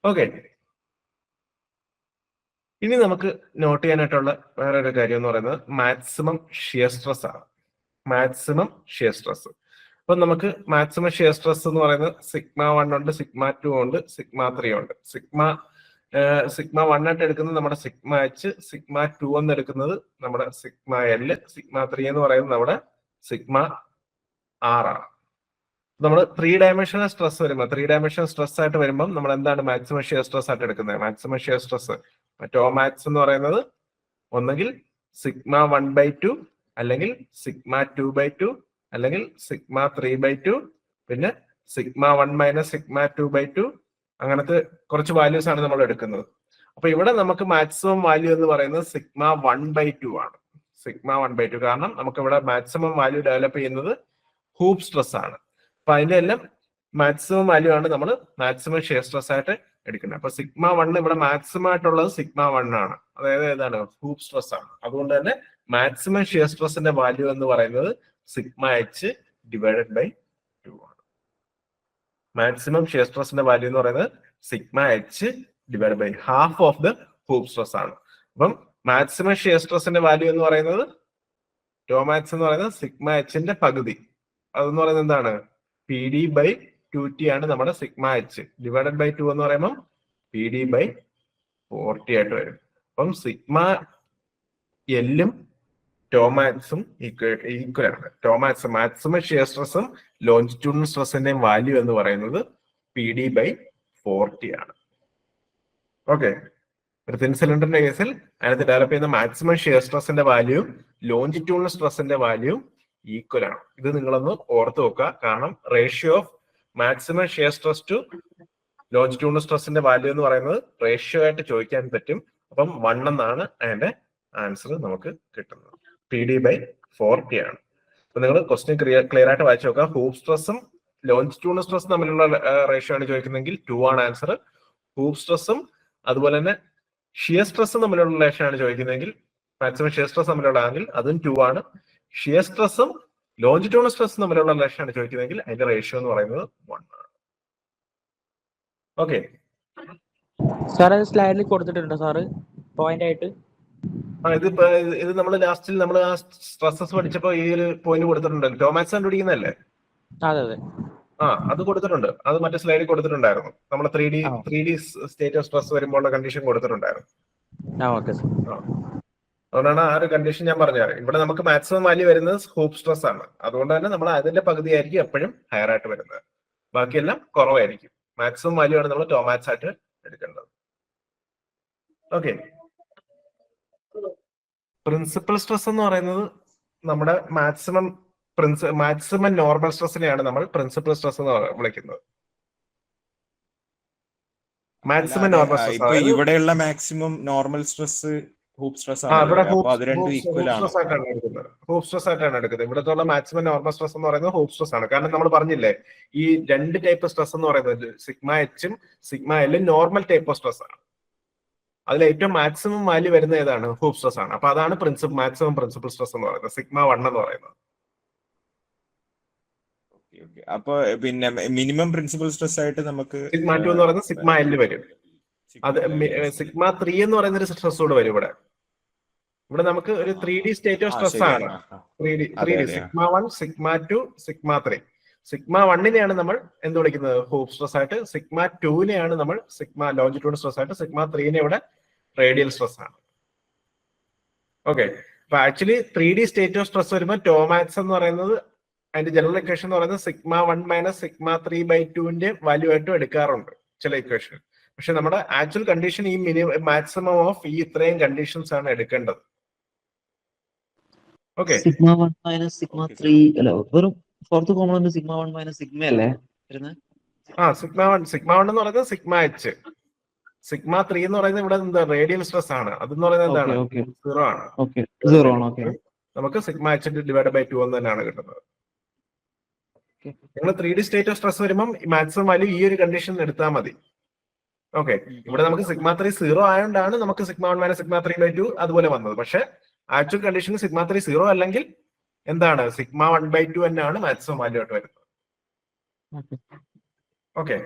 ഓക്കെ, ഇനി നമുക്ക് നോട്ട് ചെയ്യാനായിട്ടുള്ള വേറൊരു കാര്യം എന്ന് പറയുന്നത് മാക്സിമം ഷിയർ സ്ട്രെസ് ആണ്. Maximum shear stress. അപ്പൊ നമുക്ക് മാക്സിമം ഷിയർ സ്ട്രെസ് എന്ന് പറയുന്നത് σ1 ഉണ്ട്, σ2 ഉണ്ട്, σ3 ഉണ്ട്. σ1 ആയിട്ട് എടുക്കുന്നത് നമ്മുടെ σH, σ2 എന്ന് എടുക്കുന്നത് നമ്മുടെ σL, σ3 എന്ന് പറയുന്നത് നമ്മുടെ σR ആണ്. നമ്മൾ 3 ഡയമെൻഷണൽ സ്ട്രെസ് വരുമ്പോൾ 3 ഡയമെൻഷണൽ സ്ട്രെസ് ആയിട്ട് വരുമ്പോൾ നമ്മൾ എന്താണ് മാക്സിമം ഷിയർ സ്ട്രെസ് ആയിട്ട് എടുക്കുന്നത്? മാക്സിമം ഷിയർ സ്ട്രെസ് ടോമാക്സ് എന്ന് പറയുന്നത് ഒന്നെങ്കിൽ σ1/2 അല്ലെങ്കിൽ σ2/2 അല്ലെങ്കിൽ σ3/2 പിന്നെ σ1 - σ2/2 അങ്ങനത്തെ കുറച്ച് വാല്യൂസ് ആണ് നമ്മൾ എടുക്കുന്നത്. അപ്പൊ ഇവിടെ നമുക്ക് മാക്സിമം വാല്യൂ എന്ന് പറയുന്നത് σ1/2 ആണ്. σ1/2 കാരണം നമുക്ക് ഇവിടെ മാക്സിമം വാല്യൂ ഡെവലപ്പ് ചെയ്യുന്നത് ഹൂപ്പ് സ്ട്രെസ് ആണ്. അപ്പൊ അതിന്റെ എല്ലാം മാക്സിമം വാല്യൂ ആണ് നമ്മൾ മാക്സിമം ഷിയർ സ്ട്രെസ് ആയിട്ട് എടുക്കുന്നത്. അപ്പൊ σ1 ഇവിടെ മാക്സിമം ആയിട്ടുള്ളത് σ1 ആണ്, അതായത് ഏതാണ് ഹൂപ്പ് സ്ട്രെസ് ആണ്. അതുകൊണ്ട് തന്നെ മാക്സിമം ഷിയർ സ്ട്രെസിന്റെ വാല്യൂ എന്ന് പറയുന്നത് σH/2 ആണ്. മാക്സിമം ഷിയർ സ്ട്രെസിന്റെ വാല്യൂ എന്ന് പറയുന്നത് σH/½ of the hoop stress ആണ്. അപ്പം മാക്സിമം ഷിയർ സ്ട്രെസിന്റെ വാല്യൂ എന്ന് പറയുന്നത് ടോമാക്സ് എന്ന് പറയുന്നത് σHന്റെ പകുതി. അതെന്ന് പറയുന്നത് എന്താണ്? PD/2T ആണ് നമ്മുടെ σH. /2 എന്ന് പറയുമ്പോൾ PD/40 ആയിട്ട് വരും. അപ്പം σL-ഉം ടോമാക്സും ഈക്വൽ ആണ്. ടോമാക്സ് മാക്സിമം ഷിയർ സ്ട്രെസ്സും ലോഞ്ചിറ്റ്യൂഡിനൽ സ്ട്രെസ്സിന്റെയും വാല്യൂ എന്ന് പറയുന്നത് PD/40 ആണ്. ഓക്കെ, ഒരു തിൻ സിലിണ്ടറിന്റെ കേസിൽ അതിനകത്ത് ഡെവലപ്പ് ചെയ്യുന്ന മാക്സിമം ഷിയർ സ്ട്രെസ്സിന്റെ വാല്യൂവും ലോഞ്ചിറ്റ്യൂഡിനൽ സ്ട്രെസ്സിന്റെ വാല്യൂവും ഈക്വൽ ആണ്. ഇത് നിങ്ങളൊന്ന് ഓർത്ത് വെക്കുക. കാരണം ratio of maximum shear stress to longitudinal സ്ട്രെസ്സിന്റെ വാല്യൂ എന്ന് പറയുന്നത് റേഷ്യോ ആയിട്ട് ചോദിക്കാൻ പറ്റും. അപ്പം 1 എന്നാണ് അതിന്റെ ആൻസർ നമുക്ക് കിട്ടുന്നത്. PD/40 ആണ്. അപ്പൊ നിങ്ങൾ ക്വസ്റ്റ്യൻ ക്ലിയർ ആയിട്ട് വായിച്ചു നോക്കുക. ഹൂപ്പ് സ്ട്രെസ്സും ലോഞ്ചിറ്റ്യൂഡിനൽ സ്ട്രെസ് തമ്മിലുള്ള റേഷ്യോ ആണ് ചോദിക്കുന്നതെങ്കിൽ 2 ആണ് ആൻസർ. ഹൂപ്പ് സ്ട്രെസ്സും അതുപോലെ തന്നെ ഷിയർ സ്ട്രെസ്സും തമ്മിലുള്ള റിലേഷൻ ആണ് ചോദിക്കുന്നതെങ്കിൽ മാക്സിമം ഷിയർ സ്ട്രെസ് തമ്മിലുള്ള ആണെങ്കിൽ അതും 2 ആണ്. ഷിയർ സ്ട്രെസ്സും ലോഞ്ചിറ്റ്യൂഡിനൽ സ്ട്രെസ്സും തമ്മിലുള്ള റിലേഷൻ ആണ് ചോദിക്കുന്നതെങ്കിൽ അതിന്റെ റേഷ്യോ എന്ന് പറയുന്നത് 1 ആണ്. ഓക്കെ സാർ അത് സ്ലൈഡിൽ കൊടുത്തിട്ടുണ്ടോ സാറ് പോയിന്റ് ആയിട്ട്? ഇത് നമ്മൾ ലാസ്റ്റിൽ നമ്മൾ ആ സ്ട്രെസ്സസ് പഠിച്ചപ്പോ ഈ ഒരു പോയിന്റ് കൊടുത്തിട്ടുണ്ട്. ടോമാക്സ് കണ്ടുപിടിക്കുന്നതല്ലേ? അതെ അതെ, അത് കൊടുത്തിട്ടുണ്ട്. അത് മറ്റേ സ്ലൈഡിൽ കൊടുത്തിട്ടുണ്ടായിരുന്നു. നമ്മൾ 3D സ്റ്റേറ്റ് ഓഫ് സ്ട്രെസ് വരുമ്പോൾ കണ്ടീഷൻ കൊടുത്തിട്ടുണ്ടായിരുന്നു. അതുകൊണ്ടാണ് ആ ഒരു കണ്ടീഷൻ ഞാൻ പറഞ്ഞത്. ഇവിടെ നമുക്ക് മാക്സിമം വാല്യൂ വരുന്നത് ഹൂപ്പ് സ്ട്രെസ് ആണ്. അതുകൊണ്ട് തന്നെ നമ്മൾ അതിന്റെ പകുതി ആയിരിക്കും എപ്പോഴും ഹയർ ആയിട്ട് വരുന്നത്. ബാക്കിയെല്ലാം കുറവായിരിക്കും. മാക്സിമം വാല്യൂ ആണ് നമ്മൾ ടോമാക്സ് ആയിട്ട് എടുക്കേണ്ടത്. ഓക്കെ, പ്രിൻസിപ്പൽ സ്ട്രെസ് എന്ന് പറയുന്നത് നമ്മുടെ മാക്സിമം നോർമൽ സ്ട്രെസ്സിനെയാണ് നമ്മൾ പ്രിൻസിപ്പൽ സ്ട്രെസ് എന്ന് വിളിക്കുന്നത്. മാക്സിമം നോർമൽ സ്ട്രെസ് ഇവിടെയുള്ള maximum normal stress hoop stress ആണ്. ഹൂപ്പ് സ്ട്രെസ് ആയിട്ടാണ് എടുക്കുന്നത്. ഇവിടത്തുള്ള മാക്സിമം നോർമൽ സ്ട്രെസ് എന്ന് പറയുന്നത് ഹൂപ്പ് സ്ട്രെസ് ആണ്. കാരണം നമ്മൾ പറഞ്ഞില്ലേ ഈ 2 ടൈപ്പ് സ്ട്രെസ് എന്ന് പറയുന്നത് σH-ഉം σL-ഉം നോർമൽ ടൈപ്പ് ഓഫ് സ്ട്രെസ് ആണ്. അതിൽ ഏറ്റവും മാക്സിമം വാല്യൂ വരുന്ന ഏതാണ്? ഹൂപ്പ് സ്ട്രെസ് ആണ്. അപ്പൊ അതാണ് മാക്സിമം പ്രിൻസിപ്പൽ സ്ട്രെസ് എന്ന് പറയുന്നത്, σ1 എന്ന് പറയുന്നത്. അപ്പൊ പിന്നെ മിനിമം പ്രിൻസിപ്പൽ സ്ട്രെസ് ആയിട്ട് നമുക്ക് σ2 എന്ന് പറയുന്നത് σL വരും. അത് σ3 എന്ന് പറയുന്ന ഒരു സ്ട്രെസ് കൂടെ വരും. ഇവിടെ നമുക്ക് ഒരു 3D സ്റ്റേറ്റ് ഓഫ് സ്ട്രെസ് ആണ്. 3D σ1, σ2, σ3. σ1-നെയാണ് നമ്മൾ എന്ത് വിളിക്കുന്നത്? ഹൂപ്പ് സ്ട്രെസ് ആയിട്ട്. σ2-നെയാണ് നമ്മൾ ലോഞ്ചിറ്റ്യൂഡിനൽ സ്ട്രെസ് ആയിട്ട്. σ3-നെ ഇവിടെ റേഡിയൽ സ്ട്രെസ് ആണ്. ഓക്കെ, അപ്പൊ actually 3D state of stress വരുമ്പോൾ ടോമാക്സ് എന്ന് പറയുന്നത് അതിന്റെ ജനറൽ ഇക്വേഷൻ എന്ന് പറയുന്നത് σ1 - σ3/2-ന്റെ വാല്യൂ ആയിട്ടും എടുക്കാറുണ്ട് ചില ഇക്വേഷൻ. പക്ഷെ നമ്മുടെ ആക്ച്വൽ കണ്ടീഷൻ ഈ മാക്സിമം ഓഫ് ഈ ഇത്രയും കണ്ടീഷൻസ് ആണ് എടുക്കേണ്ടത്. ഓക്കെ, σ1 - σ3 അല്ല, വെറും ഫോർത്ത് കോംപ്ലിമെന്റ് σ1 - σ അല്ലേ വരുന്നത്? σ1 എന്ന് പറയുന്നത് σH. σ3 എന്ന് പറയുന്നത് ഇവിടെ എന്താ? റേഡിയൽ സ്ട്രെസ് ആണ്. അതെന്ന് പറയുന്നത് എന്താണ്? 0 ആണ്. നമുക്ക് σH/2 എന്ന് തന്നെയാണ് കിട്ടുന്നത്. നിങ്ങൾ 3D സ്റ്റേറ്റ് ഓഫ് സ്ട്രെസ് വരുമ്പോൾ മാക്സിമം വാല്യൂ ഈ ഒരു കണ്ടീഷൻ എടുത്താൽ മതി. ഓക്കെ, ഇവിടെ നമുക്ക് σ3 0 ആയതുകൊണ്ടാണ് നമുക്ക് σ1 - σ3/2 അതുപോലെ വന്നത്. പക്ഷെ ആക്ച്വൽ കണ്ടീഷൻ σ3 0 അല്ലെങ്കിൽ എന്താണ്? σ1/2 തന്നെയാണ് മാക്സിമം വാല്യൂ ആയിട്ട് വരുന്നത്. ഓക്കെ,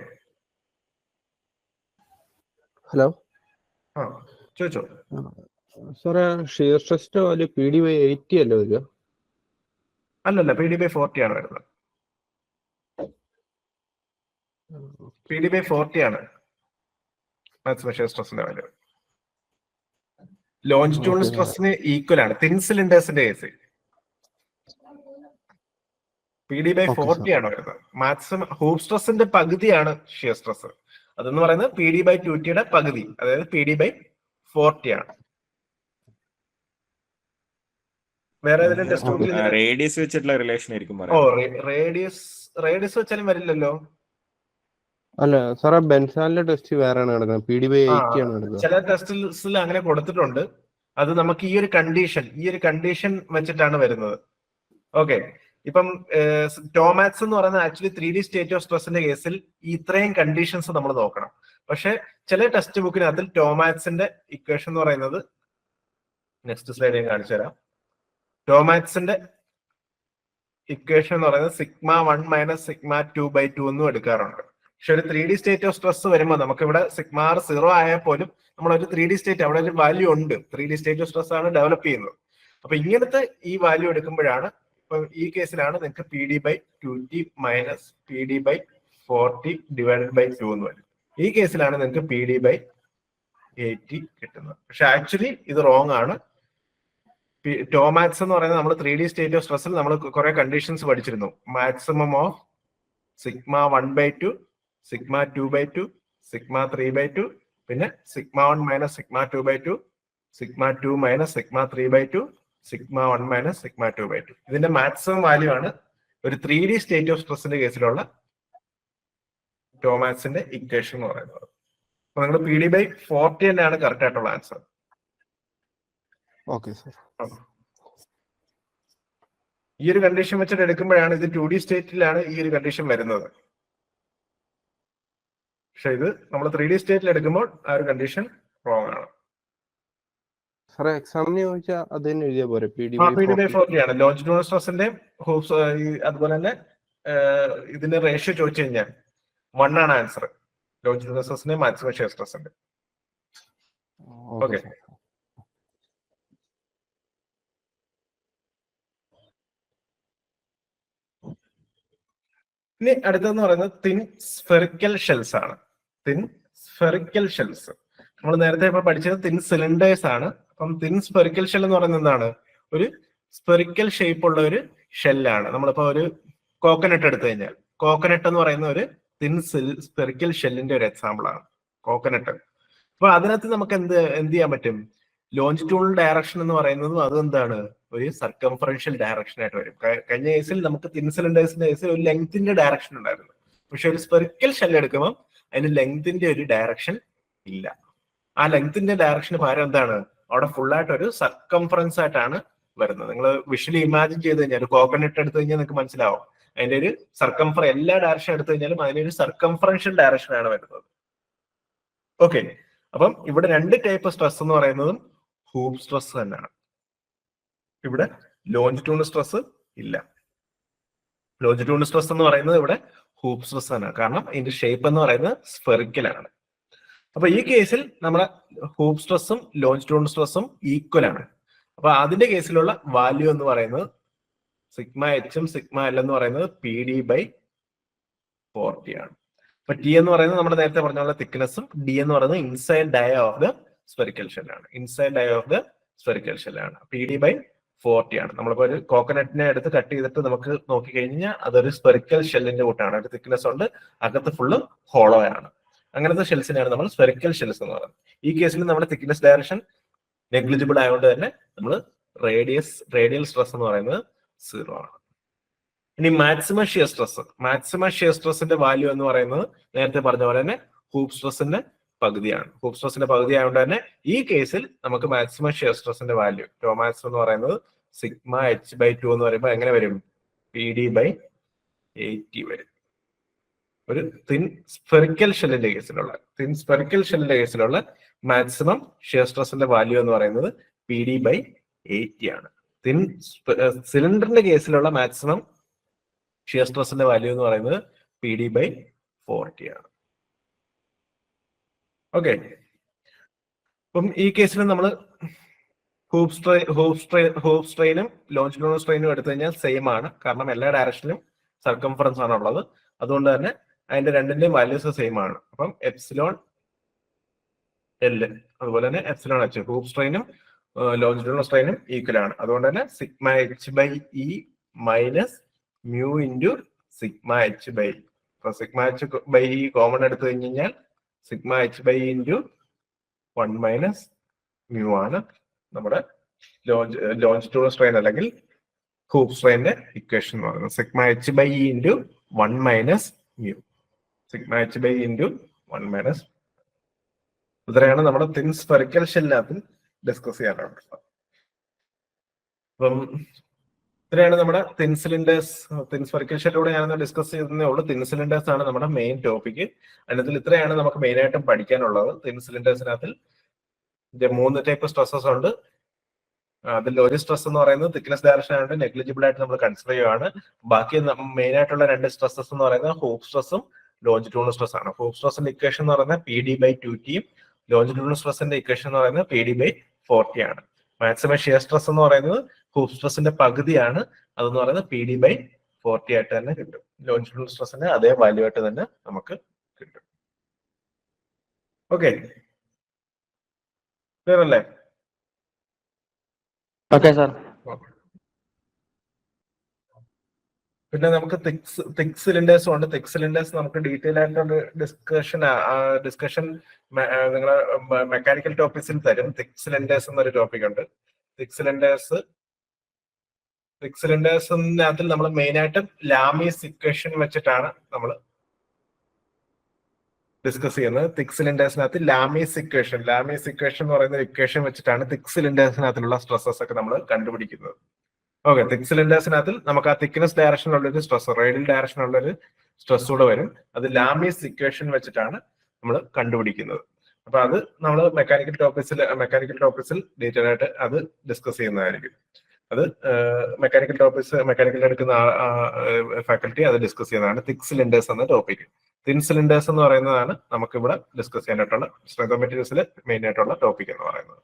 ഹലോ, ചോദിച്ചോ. സാറേ ഷിയർ സ്ട്രെസിന്റെ വാല്യൂ PD/80 അല്ലേ വരിക? അല്ലല്ല, PD/40 ആണ് വരുന്നത്. PD/40 ആണ് മാക്സിമം ഷിയർ സ്ട്രെസിന്റെ വാല്യൂ. ലോഞ്ചിറ്റ്യൂണൽ സ്ട്രെസ്സിന് ഈക്വൽ ആണ് തിൻ സിലിണ്ടേഴ്സിന്റെ കേസ്. PD/40 ആണ് വരുന്നത്. മാക്സിമം ഹൂപ്പ് സ്ട്രെസിന്റെ പകുതിയാണ് ഷിയർ സ്ട്രെസ്. അതെന്ന് പറയുന്നത് PD/2T പകുതി, അതായത് PD/40 ആണ്. വേറെ ഏതെങ്കിലും ടെസ്റ്റ് ബുക്കിൽ റേഡിയസ് വെച്ചിട്ടുള്ള റിലേഷൻ ആയിരിക്കും റേഡിയസ് വെച്ചാലും വരില്ലല്ലോ. അല്ല സാറേ, ബെൻസാലിന്റെ ടെസ്റ്റ് വേറെയാണ് കിടക്കുന്നത്, PD/80 ആണ് കിടക്കുന്നത്. ചില ടെസ്റ്റിൽ അങ്ങനെ കൊടുത്തിട്ടുണ്ട്. അത് നമുക്ക് ഈ ഒരു കണ്ടീഷൻ വെച്ചിട്ടാണ് വരുന്നത്. ഓക്കെ, ഇപ്പം ടോമാറ്റ്സ് എന്ന് പറയുന്നത് ആക്ച്വലി 3D സ്റ്റേറ്റ് ഓഫ് സ്ട്രെസിന്റെ കേസിൽ ഇത്രയും കണ്ടീഷൻസ് നമ്മൾ നോക്കണം. പക്ഷെ ചില ടെക്സ്റ്റ് ബുക്കിനകത്തിൽ ടോമാറ്റ്സിന്റെ ഇക്വേഷൻ എന്ന് പറയുന്നത്, നെക്സ്റ്റ് സ്ലൈഡ് ഞാൻ കാണിച്ചു തരാം. ടോമാറ്റ്സിന്റെ ഇക്വേഷൻ എന്ന് പറയുന്നത് σ1 - σ2/2 എന്നും എടുക്കാറുണ്ട്. പക്ഷെ ഒരു 3D സ്റ്റേറ്റ് ഓഫ് സ്ട്രെസ് വരുമ്പോൾ നമുക്ക് ഇവിടെ σr 0 ആയാൽ പോലും നമ്മളൊരു 3D സ്റ്റേറ്റ്, അവിടെ ഒരു വാല്യൂ ഉണ്ട്. 3D സ്റ്റേറ്റ് ഓഫ് സ്ട്രെസ് ആണ് ഡെവലപ്പ് ചെയ്യുന്നത്. അപ്പൊ ഇങ്ങനത്തെ ഈ വാല്യൂ എടുക്കുമ്പോഴാണ്, ഇപ്പൊ ഈ കേസിലാണ് നിങ്ങൾക്ക് PD/2T മൈനസ് PD/40 / 2 എന്ന് വരും. ഈ കേസിലാണ് നിങ്ങൾക്ക് PD/80 കിട്ടുന്നത്. പക്ഷെ ആക്ച്വലി ഇത് റോങ് ആണ്. ടോമാറ്റ്സ് എന്ന് പറയുന്നത് നമ്മൾ 3D സ്റ്റേറ്റ് ഓഫ് സ്ട്രെസ്സിൽ നമ്മൾ കുറെ കണ്ടീഷൻസ് പഠിച്ചിരുന്നു. മാക്സിമം ഓഫ് σ1/2, σ2/2, σ3/2, പിന്നെ σ1 - σ2/2, σ2 - σ3/2, σ1 - σ2/2. ഇതിന്റെ മാക്സിമം വാല്യൂ ആണ് ഒരു 3D സ്റ്റേറ്റ് ഓഫ് സ്ട്രെസ്സിന്റെ കേസിലുള്ള ടോമാറ്റ്സിന്റെ ഇക്വേഷൻ എന്ന് പറയുന്നത്. അപ്പൊ നിങ്ങൾ PD/40 തന്നെയാണ് കറക്റ്റ് ആയിട്ടുള്ള ആൻസർ. Okay sir. ഈ ഒരു കണ്ടീഷൻ വെച്ചിട്ട് എടുക്കുമ്പോഴാണ് ഇത് 2D സ്റ്റേറ്റിലാണ് ഈ ഒരു കണ്ടീഷൻ വരുന്നത്. പക്ഷെ ഇത് നമ്മൾ 3D സ്റ്റേറ്റിൽ എടുക്കുമ്പോൾ ആ ഒരു കണ്ടീഷൻ റോങ് ആണ്. സാറേ എക്സാമിന് ചോദിച്ചാൽ അത് തന്നെ എഴുതിയാൽ പോരെ? PD/40 ആണ് ലോഞ്ചിറ്റ്യൂണൽ സ്ട്രെസിന്റെ ഹൂപ്സ്. അതുപോലെ തന്നെ ഇതിന്റെ റേഷ്യോ ചോദിച്ചു കഴിഞ്ഞാൽ 1 ആണ് ആൻസർ. ലോഞ്ചിറ്റ്യൂണൽ സ്ട്രെസിന്റെ മാക്സിമം ഷിയർ സ്ട്രെസിന്റെ. ഓക്കെ, ഇനി അടുത്തെന്ന് പറയുന്നത് തിൻ സ്ഫെറിക്കൽ ഷെൽസ് ആണ്. തിൻ സ്ഫെറിക്കൽ ഷെൽസ് നമ്മൾ നേരത്തെ ഇപ്പൊ പഠിച്ചത് തിൻ സിലിണ്ടേഴ്സ് ആണ്. അപ്പം തിൻ സ്ഫെറിക്കൽ ഷെൽ എന്ന് പറയുന്നത് എന്താണ്? ഒരു സ്ഫെറിക്കൽ ഷേപ്പ് ഉള്ള ഒരു ഷെല്ലാണ്. നമ്മളിപ്പോ ഒരു കോക്കനട്ട് എടുത്തു കഴിഞ്ഞാൽ, കോക്കനട്ട് എന്ന് പറയുന്ന ഒരു തിൻ സ്ഫെറിക്കൽ ഷെല്ലിന്റെ ഒരു എക്സാമ്പിൾ ആണ് കോക്കനട്ട്. അപ്പൊ അതിനകത്ത് നമുക്ക് എന്ത് ചെയ്യാൻ പറ്റും? ലോഞ്ചിറ്റ്യൂണൽ ഡയറക്ഷൻ എന്ന് പറയുന്നതും അത് എന്താണ്? ഒരു സർക്കംഫറൻഷ്യൽ ഡയറക്ഷൻ ആയിട്ട് വരും. കഴിഞ്ഞ കേസിൽ നമുക്ക് തിൻ സിലിണ്ടേഴ്സിന്റെ കേസിൽ ഒരു ലെങ്ത്തിന്റെ ഡയറക്ഷൻ ഉണ്ടായിരുന്നു. പക്ഷെ ഒരു സ്പെറിക്കൽ ഷെൽ എടുക്കുമ്പോൾ അതിന് ലെങ്ത്തിന്റെ ഒരു ഡയറക്ഷൻ ഇല്ല. ആ ലെങ്ത്തിന്റെ ഡയറക്ഷന് പകരം എന്താണ്? അവിടെ ഫുൾ ആയിട്ട് ഒരു സർക്കംഫറൻസ് ആയിട്ടാണ് വരുന്നത്. നിങ്ങൾ വിഷ്വലി ഇമാജിൻ ചെയ്ത് കഴിഞ്ഞാൽ ഒരു കോക്കനട്ട് എടുത്തു കഴിഞ്ഞാൽ നിങ്ങൾക്ക് മനസ്സിലാവും. അതിന്റെ ഒരു എല്ലാ ഡയറക്ഷൻ എടുത്തു കഴിഞ്ഞാലും അതിനൊരു സർക്കംഫറൻഷ്യൽ ഡയറക്ഷൻ ആണ് വരുന്നത്. ഓക്കെ, അപ്പം ഇവിടെ 2 ടൈപ്പ് സ്ട്രെസ് എന്ന് പറയുന്നതും ഹൂപ്പ് സ്ട്രെസ് തന്നെയാണ്. ഇവിടെ ലോഞ്ചിറ്റ്യൂണൽ സ്ട്രെസ് ഇല്ല. ലോഞ്ചിറ്റ്യൂണൽ സ്ട്രെസ് എന്ന് പറയുന്നത് ഇവിടെ ഹൂപ്പ് സ്ട്രെസ് ആണ്. കാരണം ഇതിന്റെ ഷേപ്പ് എന്ന് പറയുന്നത് സ്ഫെറിക്കൽ ആണ്. അപ്പൊ ഈ കേസിൽ നമ്മുടെ ഹൂപ്പ് സ്ട്രെസ്സും ലോഞ്ചിറ്റ്യൂണൽ സ്ട്രെസ്സും ഈക്വൽ ആണ്. അപ്പൊ അതിന്റെ കേസിലുള്ള വാല്യൂ എന്ന് പറയുന്നത് σH-ഉം σL എന്ന് പറയുന്നത് PD/40 ആണ്. അപ്പൊ T എന്ന് പറയുന്നത് നമ്മുടെ നേരത്തെ പറഞ്ഞ തിക്നെസ്സും, D എന്ന് പറയുന്നത് inside dia of the spherical shell ആണ്. Inside dia of the spherical shell ആണ്. PD/40 ആണ്. നമ്മളിപ്പോ ഒരു കോക്കനട്ടിനെ എടുത്ത് കട്ട് ചെയ്തിട്ട് നമുക്ക് നോക്കിക്കഴിഞ്ഞാൽ അതൊരു സ്ഫെറിക്കൽ ഷെല്ലിന്റെ കൂട്ടാണ്. ഒരു തിക്നെസ് ഉണ്ട്, അകത്ത് ഫുള്ള് ഹോളോ ആണ്. അങ്ങനത്തെ ഷെൽസിനെയാണ് നമ്മൾ സ്ഫെറിക്കൽ ഷെൽസ് എന്ന് പറയുന്നത്. ഈ കേസിൽ നമ്മുടെ തിക്നെസ് ഡയറക്ഷൻ നെഗ്ലിജിബിൾ ആയതുകൊണ്ട് തന്നെ നമ്മൾ റേഡിയൽ സ്ട്രെസ് എന്ന് പറയുന്നത് 0 ആണ്. ഇനി മാക്സിമം ഷിയർ സ്ട്രെസിന്റെ വാല്യൂ എന്ന് പറയുന്നത് നേരത്തെ പറഞ്ഞ പോലെ തന്നെ ഹൂപ്പ് സ്ട്രെസിന്റെ പകുതിയാണ്. ഹൂപ്പ് സ്ട്രെസിന്റെ പകുതി ആയതുകൊണ്ട് തന്നെ ഈ കേസിൽ നമുക്ക് മാക്സിമം ഷിയർ സ്ട്രെസിന്റെ വാല്യൂ ടോമാറ്റ്സ് എന്ന് പറയുന്നത് σH/2 എന്ന് പറയുമ്പോൾ എങ്ങനെ വരും? PD/80 വരും. ഒരു തിൻ സ്ഫെറിക്കൽ ഷെല്ലിന്റെ കേസിലുള്ള മാക്സിമം ഷിയർ സ്ട്രെസിന്റെ വാല്യൂ എന്ന് പറയുന്നത് PD/80 ആണ്. തിൻ സിലിണ്ടറിന്റെ കേസിലുള്ള മാക്സിമം ഷിയർ സ്ട്രെസിന്റെ വാല്യൂ എന്ന് പറയുന്നത് PD/40 ആണ്. ഓക്കെ, അപ്പം ഈ കേസിൽ നമ്മൾ ഹൂപ്പ് സ്ട്രെയിനും ലോഞ്ചിറ്റ്യൂണൽ സ്ട്രെയിനും എടുത്തു കഴിഞ്ഞാൽ സെയിം ആണ്. കാരണം എല്ലാ ഡയറക്ഷനിലും സർക്കംഫറൻസ് ആണ് ഉള്ളത്. അതുകൊണ്ട് തന്നെ അതിന്റെ രണ്ടിന്റെയും വാല്യൂസ് സെയിം ആണ്. അപ്പം എപ്സിലോൺ എൽ അതുപോലെ തന്നെ എപ്സിലോൺ എച്ച് ഹൂപ്പ് സ്ട്രെയിനും ലോഞ്ചിറ്റ്യൂണൽ സ്ട്രെയിനും ഈക്വൽ ആണ്. അതുകൊണ്ട് തന്നെ sigma H by E minus mu into sigma H by E. അപ്പൊ sigma H by E common എടുത്തു കഴിഞ്ഞാൽ sigma H by E into 1 minus mu ആണ് നമ്മുടെ ലോഞ്ചിറ്റ്യൂണൽ സ്ട്രെയിൻ അല്ലെങ്കിൽ ഹൂപ്പ് സ്ട്രെയിന്റെ ഇക്വേഷൻ എന്ന് പറയുന്നത്. Sigma H by E into 1 minus mu. Sigma H by into 1 minus. ഇത്രയാണ് നമ്മുടെ തിൻ സ്ഫെറിക്കൽ ഷെല്ലിനകത്ത് ഡിസ്കസ് ചെയ്യാനുള്ളത്. അപ്പം ഇത്രയാണ് നമ്മുടെ തിൻ സിലിണ്ടേഴ്സ്. തിൻ സ്ഫെറിക്കൽ ഷെല്ലിലൂടെ ഞാനൊന്ന് ഡിസ്കസ് ചെയ്തതേ ഉള്ളൂ. തിൻ സിലിണ്ടേഴ്സ് ആണ് നമ്മുടെ മെയിൻ ടോപ്പിക്. അതിനകത്തിൽ ഇത്രയാണ് നമുക്ക് മെയിൻ ആയിട്ടും പഠിക്കാനുള്ളത്. തിൻ സിലിണ്ടേഴ്സിനകത്തിൽ 3 ടൈപ്പ് സ്ട്രെസ്സസ് ഉണ്ട്. അതിൽ ഒരു സ്ട്രെസ് എന്ന് പറയുന്നത് തിക്നെസ് ഡയറക്ഷൻ ആയിട്ട് നെഗ്ലിജിബിൾ ആയിട്ട് നമ്മൾ കൺസിഡർ ചെയ്യുകയാണ്. ബാക്കി മെയിൻ ആയിട്ടുള്ള 2 സ്ട്രെസ്സസ് എന്ന് പറയുന്നത് ഹൂപ്പ് സ്ട്രെസ്സും ലോഞ്ചിറ്റ്യൂണൽ സ്ട്രെസ് ആണ്. ഹൂപ്പ് സ്ട്രെസ്സിന്റെ ഇക്വേഷൻ എന്ന് പറയുന്നത് PD/2T യും ലോഞ്ചിറ്റ്യൂണൽ സ്ട്രെസ്സിന്റെ ഇക്വേഷൻ എന്ന് പറയുന്നത് PD/40 ആണ്. മാക്സിമം ഷിയർ സ്ട്രെസ് എന്ന് പറയുന്നത് ഹൂപ്പ് സ്ട്രെസ്സിന്റെ പകുതിയാണ്. അതെന്ന് പറയുന്നത് PD/40 ആയിട്ട് തന്നെ കിട്ടും. ലോഞ്ചിറ്റ്യൂണൽ സ്ട്രെസ്സിന്റെ അതേ വാല്യൂ ആയിട്ട് തന്നെ നമുക്ക് കിട്ടും. ഓക്കെ, ക്ലിയർ അല്ലേ? Okay sir. പിന്നെ നമുക്ക് തിക് സിലിണ്ടേഴ്സും ഉണ്ട്. തിക് സിലിണ്ടേഴ്സ് നമുക്ക് ഡീറ്റെയിൽ ആയിട്ടുള്ള ഡിസ്കഷൻ നിങ്ങളെ മെക്കാനിക്കൽ ടോപ്പിക്സിൽ തരും. തിക് സിലിണ്ടേഴ്സ് എന്നൊരു ടോപ്പിക് ഉണ്ട്. തിക് സിലിണ്ടേഴ്സിനകത്തിൽ നമ്മൾ മെയിൻ ആയിട്ടും ലാമീസ് ഇക്വേഷൻ വെച്ചിട്ടാണ് നമ്മൾ ഡിസ്കസ് ചെയ്യുന്നത്. തിക് സിലിണ്ടേഴ്സിനകത്ത് ലാമീസ് ഇക്വേഷൻ എന്ന് പറയുന്ന ഇക്വേഷൻ വെച്ചിട്ടാണ് തിക് സിലിണ്ടേഴ്സിനകത്തുള്ള സ്ട്രെസ്സസ് ഒക്കെ നമ്മൾ കണ്ടുപിടിക്കുന്നത്. ഓക്കെ, തിക് സിലിണ്ടേഴ്സിനകത്തിൽ നമുക്ക് ആ തിക്നെസ് ഡയറക്ഷനുള്ള ഒരു സ്ട്രെസ്, റേഡിയൽ ഡയറക്ഷനുള്ള ഒരു സ്ട്രെസ് കൂടെ വരും. അത് ലാമീസ് ഇക്വേഷൻ വെച്ചിട്ടാണ് നമ്മൾ കണ്ടുപിടിക്കുന്നത്. അപ്പൊ അത് നമ്മൾ മെക്കാനിക്കൽ ടോപ്പിക്സിൽ ഡീറ്റെയിൽ ആയിട്ട് അത് ഡിസ്കസ് ചെയ്യുന്നതായിരിക്കും. അത് മെക്കാനിക്കൽ എടുക്കുന്ന ഫാക്കൽറ്റി അത് ഡിസ്കസ് ചെയ്യുന്നതാണ് തിക് സിലിണ്ടേഴ്സ് എന്ന ടോപ്പിക്. തിൻ സിലിണ്ടേഴ്സ് എന്ന് പറയുന്നതാണ് നമുക്ക് ഇവിടെ ഡിസ്കസ് ചെയ്യാനായിട്ടുള്ള സ്ട്രെങ്ത് ഓഫ് മെറ്റീരിയൽസിൽ മെയിൻ ആയിട്ടുള്ള ടോപ്പിക് എന്ന് പറയുന്നത്.